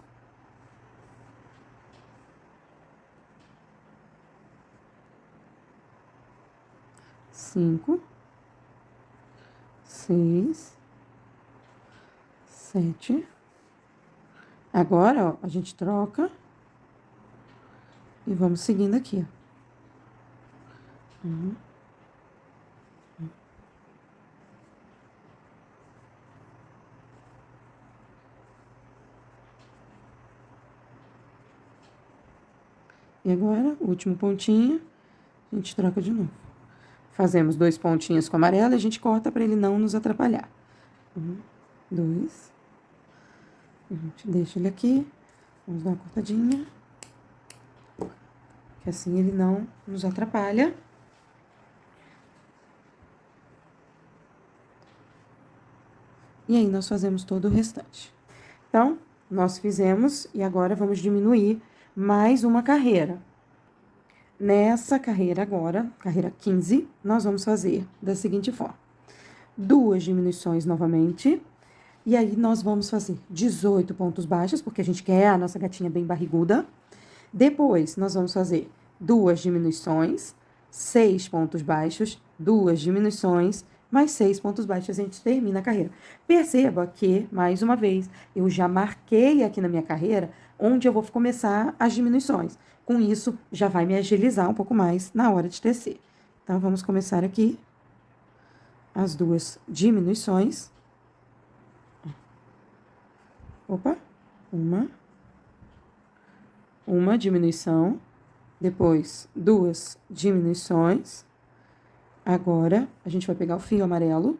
5, 6, 7. Agora, ó, a gente troca e vamos seguindo aqui, ó. E agora, o último pontinho, a gente troca de novo. Fazemos 2 pontinhos com amarelo e a gente corta para ele não nos atrapalhar. 1, 2. A gente deixa ele aqui. Vamos dar uma cortadinha. Que assim ele não nos atrapalha. E aí, nós fazemos todo o restante. Então, nós fizemos e agora vamos diminuir mais uma carreira. Nessa carreira agora, carreira 15, nós vamos fazer da seguinte forma. 2 diminuições novamente. E aí, nós vamos fazer 18 pontos baixos, porque a gente quer a nossa gatinha bem barriguda. Depois, nós vamos fazer 2 diminuições, 6 pontos baixos, 2 diminuições, mais 6 pontos baixos, a gente termina a carreira. Perceba que, mais uma vez, eu já marquei aqui na minha carreira onde eu vou começar as diminuições. Com isso, já vai me agilizar um pouco mais na hora de tecer. Então, vamos começar aqui as 2 diminuições. Opa, uma diminuição, depois 2 diminuições. Agora, a gente vai pegar o fio amarelo,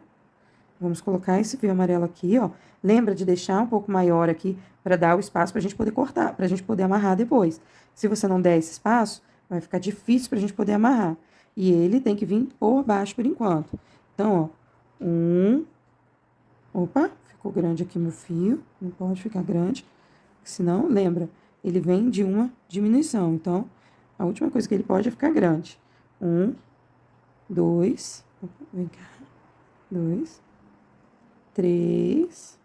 vamos colocar esse fio amarelo aqui, ó. Lembra de deixar um pouco maior aqui para dar o espaço pra gente poder cortar, pra gente poder amarrar depois. Se você não der esse espaço, vai ficar difícil pra gente poder amarrar. E ele tem que vir por baixo por enquanto. Então, ó, opa, ficou grande aqui meu fio, não pode ficar grande, senão, lembra, ele vem de uma diminuição. Então, a última coisa que ele pode é ficar grande. 1, 2, vem cá, 2, 3,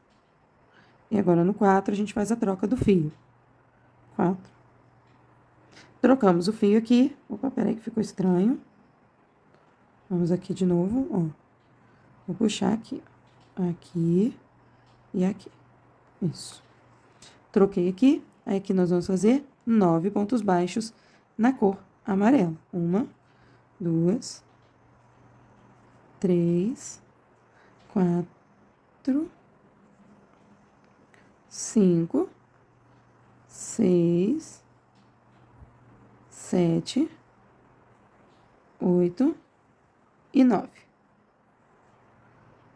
e agora no 4 a gente faz a troca do fio. 4. Trocamos o fio aqui. Opa, peraí que ficou estranho. Vamos aqui de novo, ó. Vou puxar aqui, aqui e aqui. Isso. Troquei aqui. Aí aqui nós vamos fazer 9 pontos baixos na cor amarela. 1, 2, 3, 4, 5, 6, 7, 8 e 9.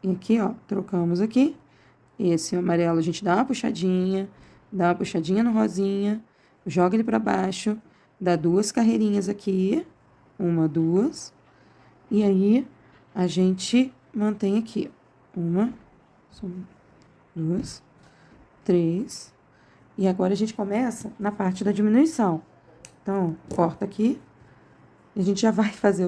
E aqui, ó, trocamos aqui. Esse amarelo a gente dá uma puxadinha no rosinha, joga ele pra baixo, dá 2 carreirinhas aqui, 1, 2, e aí a gente mantém aqui, 1, 2, 3, e agora a gente começa na parte da diminuição. Então, corta aqui, e a gente já vai fazer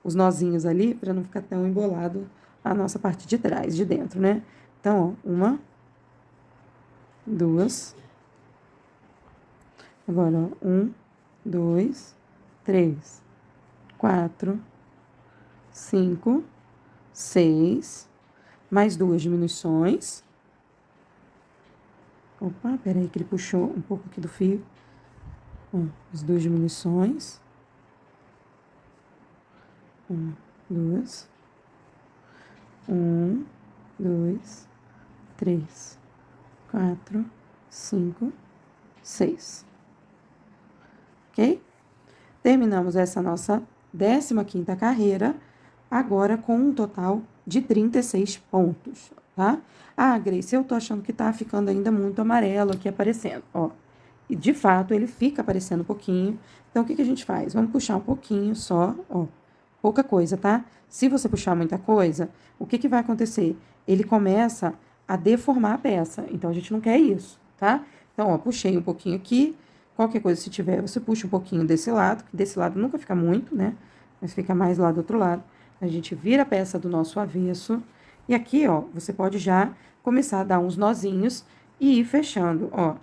os nozinhos ali, pra não ficar tão embolado a nossa parte de trás, de dentro, né? Então, ó, 1, 2, agora, ó, 1, 2, 3, 4, 5, 6, mais 2 diminuições. Opa, peraí que ele puxou um pouco aqui do fio. Ó, as 2 diminuições. 1, 2. 1, 2, 3, 4, 5, 6. Ok? Terminamos essa nossa 15ª carreira, agora com um total de 36 pontos, tá? Ah, Grace, eu tô achando que tá ficando ainda muito amarelo aqui aparecendo, ó. E, de fato, ele fica aparecendo um pouquinho. Então, o que que a gente faz? Vamos puxar um pouquinho só, ó. Pouca coisa, tá? Se você puxar muita coisa, o que que vai acontecer? Ele começa a deformar a peça. Então, a gente não quer isso, tá? Então, ó, puxei um pouquinho aqui. Qualquer coisa, se tiver, você puxa um pouquinho desse lado, que desse lado nunca fica muito, né? Mas fica mais lá do outro lado. A gente vira a peça do nosso avesso. E aqui, ó, você pode já começar a dar uns nozinhos e ir fechando, ó.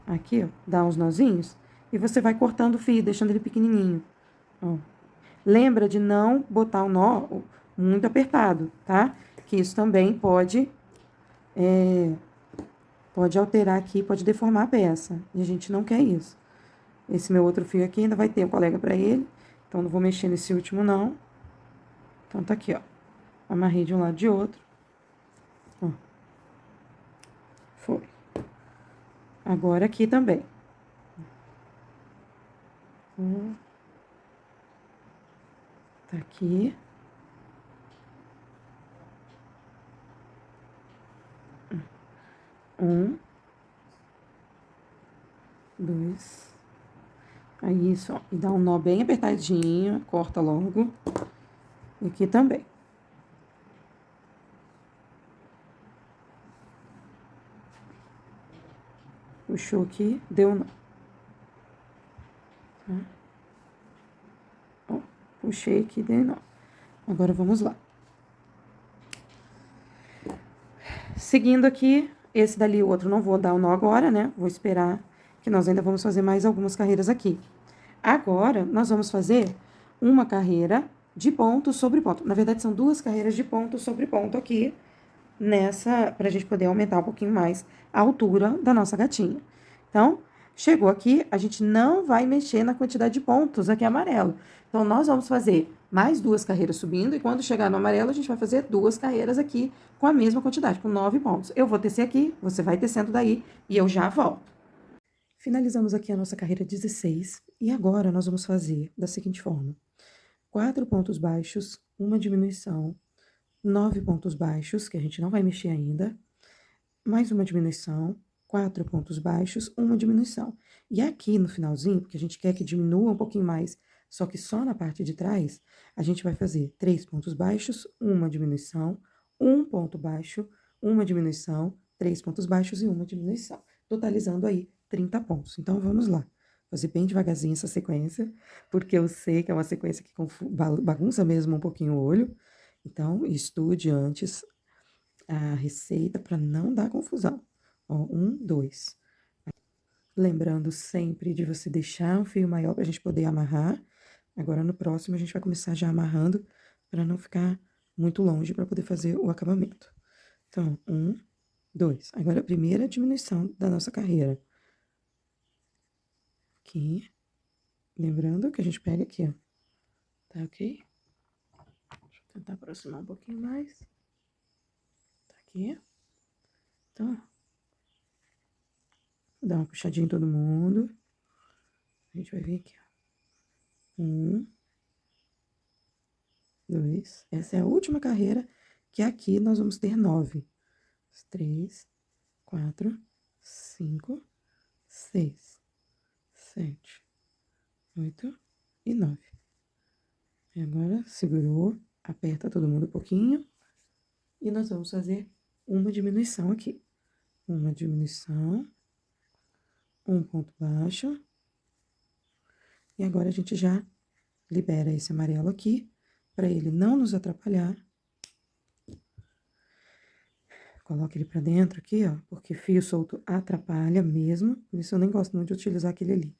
Aqui, ó, dá uns nozinhos. E você vai cortando o fio, deixando ele pequenininho, ó. Lembra de não botar o nó muito apertado, tá? Que isso também pode pode alterar aqui, pode deformar a peça. E a gente não quer isso. Esse meu outro fio aqui ainda vai ter um colega pra ele. Então, não vou mexer nesse último, não. Então, tá aqui, ó. Amarrei de um lado e de outro. Ó. Foi. Agora aqui também. Tá aqui. Um. Dois. Aí, isso, ó. E dá um nó bem apertadinho. Corta logo. E aqui também. Puxou aqui, deu nó. Tá? Ó, puxei aqui, dei nó. Agora, vamos lá. Seguindo aqui, esse dali, o outro, não vou dar o nó agora, né? Vou esperar, que nós ainda vamos fazer mais algumas carreiras aqui. Agora, nós vamos fazer uma carreira de ponto sobre ponto. Na verdade, são 2 carreiras de ponto sobre ponto aqui, pra gente poder aumentar um pouquinho mais a altura da nossa gatinha. Então, chegou aqui, a gente não vai mexer na quantidade de pontos aqui amarelo. Então, nós vamos fazer mais 2 carreiras subindo, e quando chegar no amarelo, a gente vai fazer 2 carreiras aqui com a mesma quantidade, com 9 pontos. Eu vou tecer aqui, você vai tecendo daí, e eu já volto. Finalizamos aqui a nossa carreira 16, e agora nós vamos fazer da seguinte forma: 4 pontos baixos, uma diminuição, 9 pontos baixos, que a gente não vai mexer ainda, mais uma diminuição, 4 pontos baixos, uma diminuição. E aqui no finalzinho, porque a gente quer que diminua um pouquinho mais, só que só na parte de trás, a gente vai fazer 3 pontos baixos, uma diminuição, um ponto baixo, uma diminuição, 3 pontos baixos e uma diminuição, totalizando aí 30 pontos. Então, vamos lá. Fazer bem devagarzinho essa sequência, porque eu sei que é uma sequência que bagunça mesmo um pouquinho o olho. Então, estude antes a receita para não dar confusão. Ó, 1, 2. Lembrando sempre de você deixar um fio maior para a gente poder amarrar. Agora, no próximo, a gente vai começar já amarrando para não ficar muito longe para poder fazer o acabamento. Então, 1, 2. Agora, a primeira diminuição da nossa carreira. Aqui. Lembrando que a gente pega aqui, ó. Tá ok? Deixa eu tentar aproximar um pouquinho mais. Tá aqui. Então, dá uma puxadinha em todo mundo. A gente vai vir aqui, ó. 1, 2. Essa é a última carreira, que aqui nós vamos ter 9. 3, 4, 5, 6, 7, 8 e 9. E agora, segurou, aperta todo mundo um pouquinho. E nós vamos fazer uma diminuição aqui. Uma diminuição. Um ponto baixo. E agora a gente já libera esse amarelo aqui, para ele não nos atrapalhar. Coloca ele pra dentro aqui, ó, porque fio solto atrapalha mesmo. Por isso eu nem gosto muito de utilizar aquele ali.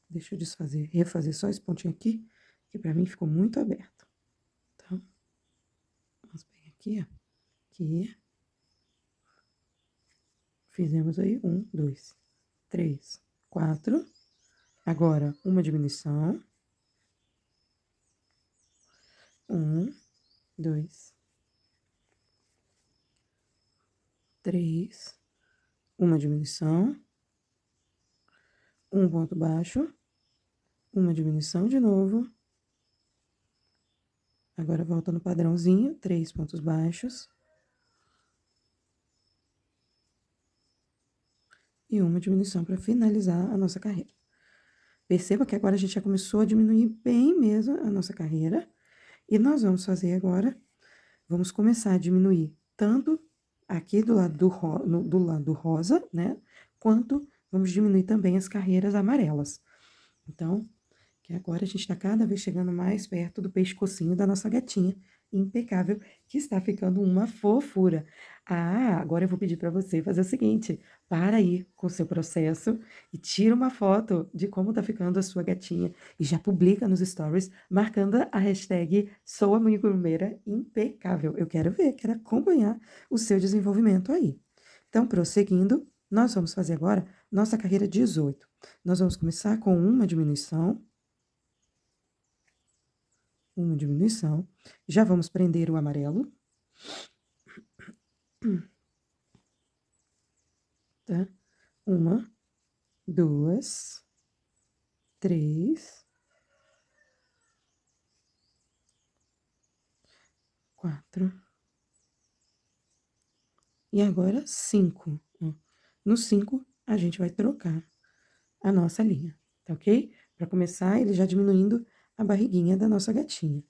Deixa eu desfazer, refazer só esse pontinho aqui, que pra mim ficou muito aberto. Então, vamos pegar aqui, ó. Aqui. Fizemos aí 1, 2, 3, 4. Agora, uma diminuição. 1, 2, 3. Uma diminuição. Um ponto baixo. Uma diminuição de novo. Agora, volta no padrãozinho, 3 pontos baixos. E uma diminuição para finalizar a nossa carreira. Perceba que agora a gente já começou a diminuir bem mesmo a nossa carreira. E nós vamos fazer agora, vamos começar a diminuir tanto aqui do lado do lado rosa, né? Quanto vamos diminuir também as carreiras amarelas. Então, que agora a gente tá cada vez chegando mais perto do pescocinho da nossa gatinha impecável, que está ficando uma fofura. Ah, agora eu vou pedir para você fazer o seguinte: para aí com o seu processo e tira uma foto de como tá ficando a sua gatinha e já publica nos stories, marcando a hashtag #SouAmigurumeira impecável. Eu quero ver, quero acompanhar o seu desenvolvimento aí. Então, prosseguindo, nós vamos fazer agora nossa carreira 18. Nós vamos começar com uma diminuição. Uma diminuição. Já vamos prender o amarelo. Tá? 1, 2, 3, 4. E agora 5. No 5, a gente vai trocar a nossa linha, tá ok? Para começar, ele já diminuindo a barriguinha da nossa gatinha.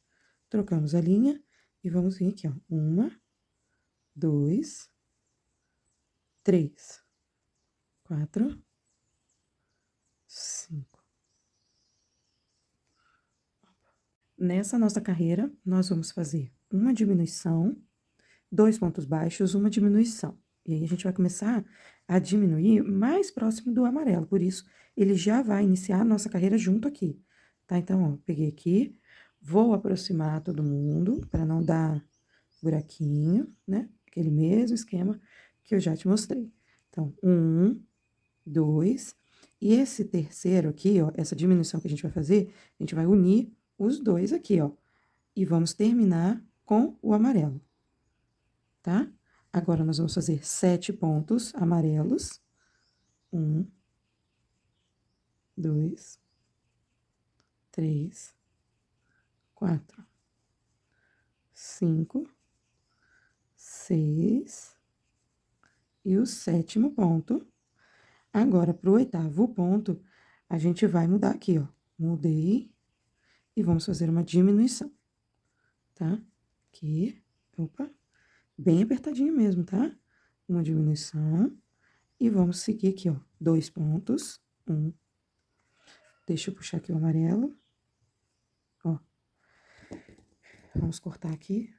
Trocamos a linha e vamos vir aqui, ó. 1, 2, 3, 4, 5. Nessa nossa carreira, nós vamos fazer uma diminuição, 2 pontos baixos, uma diminuição. E aí, a gente vai começar a diminuir mais próximo do amarelo, por isso, ele já vai iniciar a nossa carreira junto aqui, tá? Então, ó, peguei aqui, vou aproximar todo mundo, para não dar buraquinho, né? Aquele mesmo esquema que eu já te mostrei. Então, 1, 2, e esse terceiro aqui, ó, essa diminuição que a gente vai fazer, a gente vai unir os dois aqui, ó, e vamos terminar com o amarelo, tá? Agora, nós vamos fazer 7 pontos amarelos. 1, 2, 3, 4, 5, 6, e o 7º ponto. Agora, para o 8º ponto, a gente vai mudar aqui, ó. Mudei e vamos fazer uma diminuição, tá? Aqui, opa, bem apertadinho mesmo, tá? Uma diminuição e vamos seguir aqui, ó, 2 pontos, 1. Deixa eu puxar aqui o amarelo, ó. Vamos cortar aqui.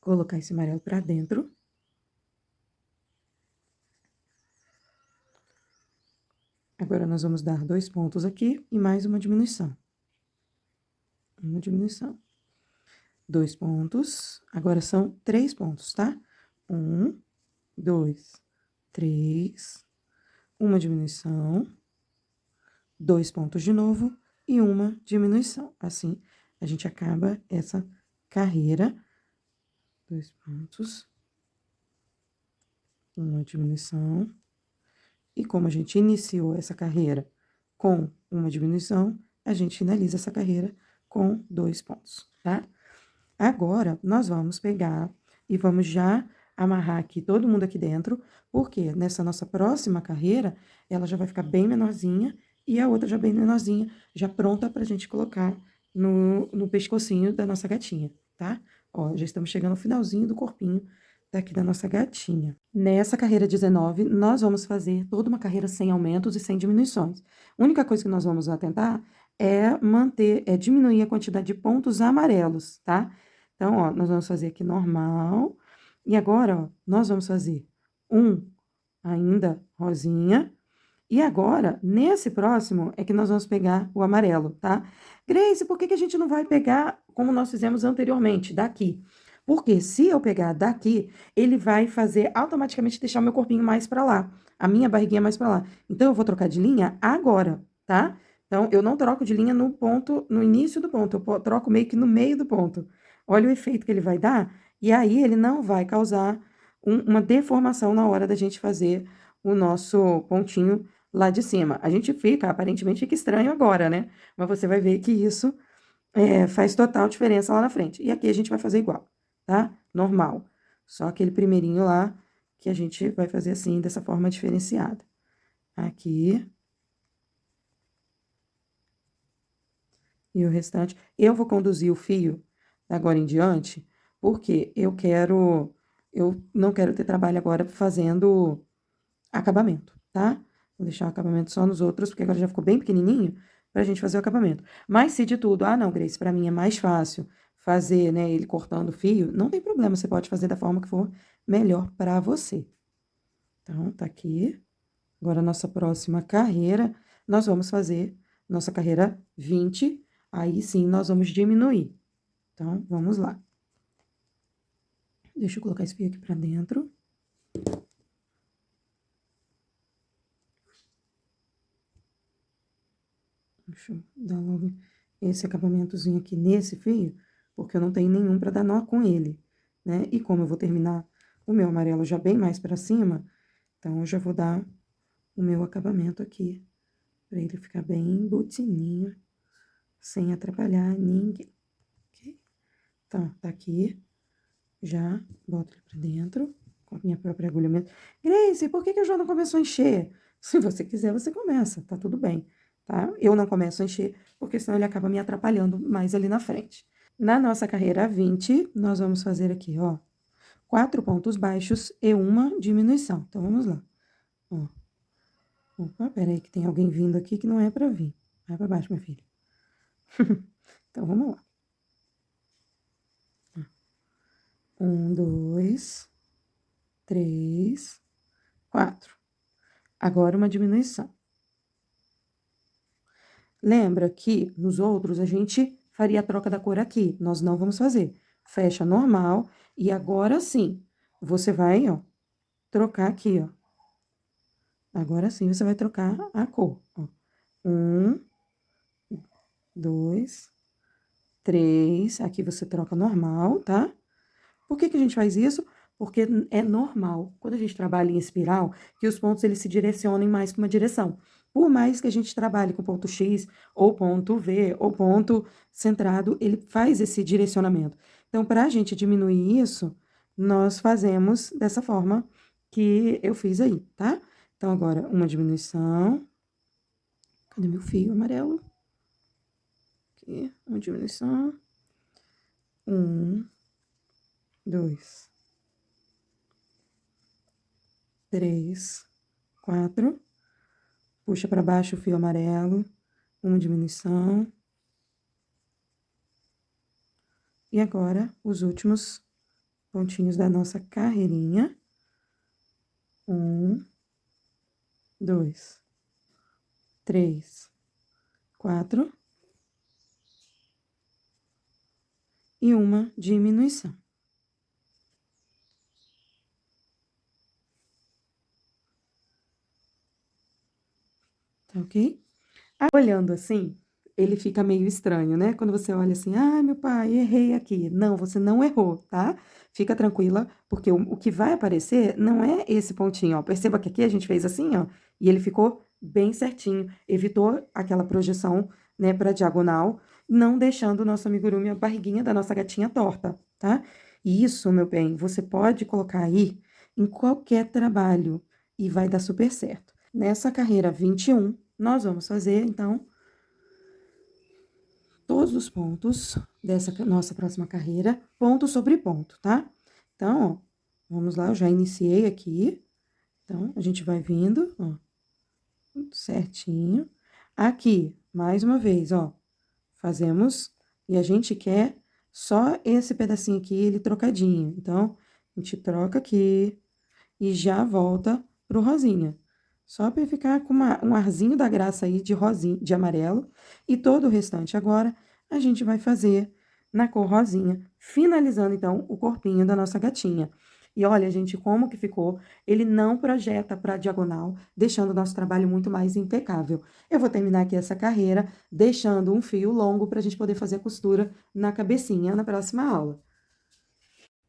Colocar esse amarelo pra dentro. Agora, nós vamos dar 2 pontos aqui e mais uma diminuição. Uma diminuição. 2 pontos. Agora, são 3 pontos, tá? 1, 2, 3. Uma diminuição. 2 pontos de novo e uma diminuição. Assim, a gente acaba essa carreira. 2 pontos. Uma diminuição. E como a gente iniciou essa carreira com uma diminuição, a gente finaliza essa carreira com 2 pontos, tá? Agora, nós vamos pegar e vamos já amarrar aqui todo mundo aqui dentro, porque nessa nossa próxima carreira, ela já vai ficar bem menorzinha e a outra já bem menorzinha, já pronta pra gente colocar no pescocinho da nossa gatinha, tá? Ó, já estamos chegando ao finalzinho do corpinho daqui da nossa gatinha. Nessa carreira 19, nós vamos fazer toda uma carreira sem aumentos e sem diminuições. A única coisa que nós vamos atentar é diminuir a quantidade de pontos amarelos, tá? Então, ó, nós vamos fazer aqui normal. E agora, ó, nós vamos fazer um ainda rosinha. E agora, nesse próximo, é que nós vamos pegar o amarelo, tá? Grace, por que que a gente não vai pegar como nós fizemos anteriormente, daqui? Porque se eu pegar daqui, ele vai fazer automaticamente deixar o meu corpinho mais pra lá, a minha barriguinha mais pra lá. Então, eu vou trocar de linha agora, tá? Então, eu não troco de linha no ponto, no início do ponto, eu troco meio que no meio do ponto. Olha o efeito que ele vai dar, e aí ele não vai causar uma deformação na hora da gente fazer o nosso pontinho lá de cima. A gente aparentemente fica estranho agora, né? Mas você vai ver que isso faz total diferença lá na frente. E aqui a gente vai fazer igual, tá? Normal. Só aquele primeirinho lá que a gente vai fazer assim, dessa forma diferenciada. Aqui. E o restante. Eu vou conduzir o fio agora em diante, porque eu não quero ter trabalho agora fazendo acabamento, tá? Vou deixar o acabamento só nos outros, porque agora já ficou bem pequenininho pra gente fazer o acabamento. Mas se de tudo, não, Grace, pra mim é mais fácil fazer, né, ele cortando o fio, não tem problema, você pode fazer da forma que for melhor pra você. Então, tá aqui. Agora, nossa próxima carreira, nós vamos fazer nossa carreira 20, aí sim nós vamos diminuir. Então, vamos lá. Deixa eu colocar esse fio aqui pra dentro. Deixa eu dar logo esse acabamentozinho aqui nesse fio, porque eu não tenho nenhum pra dar nó com ele, né? E como eu vou terminar o meu amarelo já bem mais pra cima, então eu já vou dar o meu acabamento aqui, pra ele ficar bem bonitinho, sem atrapalhar ninguém, ok? Então, tá aqui, já boto ele pra dentro, com a minha própria agulha mesmo. Grace, por que que o já não começou a encher? Se você quiser, você começa, tá tudo bem, tá? Eu não começo a encher, porque senão ele acaba me atrapalhando mais ali na frente. Na nossa carreira 20, nós vamos fazer aqui, ó, 4 pontos baixos e uma diminuição. Então, vamos lá. Ó. Opa, peraí que tem alguém vindo aqui que não é pra vir. Vai pra baixo, minha filha. Então, vamos lá. 1, 2, 3, 4. Agora, uma diminuição. Lembra que nos outros a gente faria a troca da cor aqui. Nós não vamos fazer. Fecha normal. E agora sim, você vai, ó, trocar aqui, ó. Agora sim, você vai trocar a cor, ó. 1, 2, 3. Aqui você troca normal, tá? Por que que a gente faz isso? Porque é normal, quando a gente trabalha em espiral, que os pontos eles se direcionem mais para uma direção. Por mais que a gente trabalhe com ponto X, ou ponto V, ou ponto centrado, ele faz esse direcionamento. Então, para a gente diminuir isso, nós fazemos dessa forma que eu fiz aí, tá? Então, agora, uma diminuição. Cadê meu fio amarelo? Aqui, uma diminuição. 1, 2, 3, 4. Puxa para baixo o fio amarelo, uma diminuição. E agora, os últimos pontinhos da nossa carreirinha. 1, 2, 3, 4. E uma diminuição. Tá ok? Olhando assim, ele fica meio estranho, né? Quando você olha assim, ah, meu pai, errei aqui. Não, você não errou, tá? Fica tranquila, porque o que vai aparecer não é esse pontinho, ó. Perceba que aqui a gente fez assim, ó, e ele ficou bem certinho. Evitou aquela projeção, né, pra diagonal, não deixando o nosso amigurumi, a barriguinha da nossa gatinha torta, tá? E isso, meu bem, você pode colocar aí em qualquer trabalho e vai dar super certo. Nessa carreira 21, nós vamos fazer, então, todos os pontos dessa nossa próxima carreira, ponto sobre ponto, tá? Então, ó, vamos lá, eu já iniciei aqui. Então, a gente vai vindo, ó, tudo certinho. Aqui, mais uma vez, ó, fazemos, e a gente quer só esse pedacinho aqui, ele trocadinho. Então, a gente troca aqui e já volta pro rosinha. Só para ficar com um arzinho da graça aí de rosinha, de amarelo. E todo o restante agora a gente vai fazer na cor rosinha, finalizando então o corpinho da nossa gatinha. E olha, gente, como que ficou? Ele não projeta para diagonal, deixando o nosso trabalho muito mais impecável. Eu vou terminar aqui essa carreira, deixando um fio longo para a gente poder fazer a costura na cabecinha na próxima aula.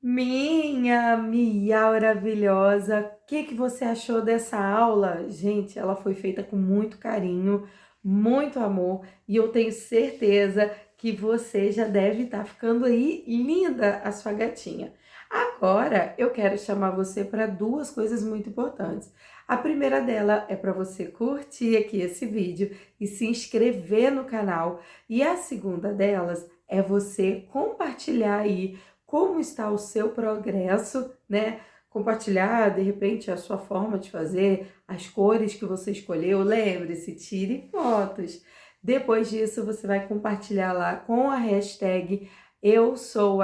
Minha maravilhosa, o que que você achou dessa aula? Gente, ela foi feita com muito carinho, muito amor, e eu tenho certeza que você já deve estar ficando aí linda a sua gatinha. Agora, eu quero chamar você para duas coisas muito importantes. A primeira dela é para você curtir aqui esse vídeo e se inscrever no canal, e a segunda delas é você compartilhar aí como está o seu progresso, né? Compartilhar, de repente, a sua forma de fazer, as cores que você escolheu. Lembre-se, tire fotos. Depois disso, você vai compartilhar lá com a hashtag Eu sou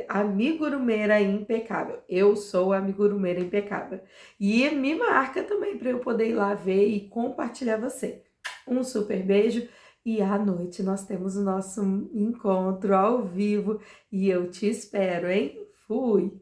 amigurumeira impecável. Eu sou amigurumeira impecável. E me marca também para eu poder ir lá ver e compartilhar você. Um super beijo. E à noite nós temos o nosso encontro ao vivo e eu te espero, hein? Fui!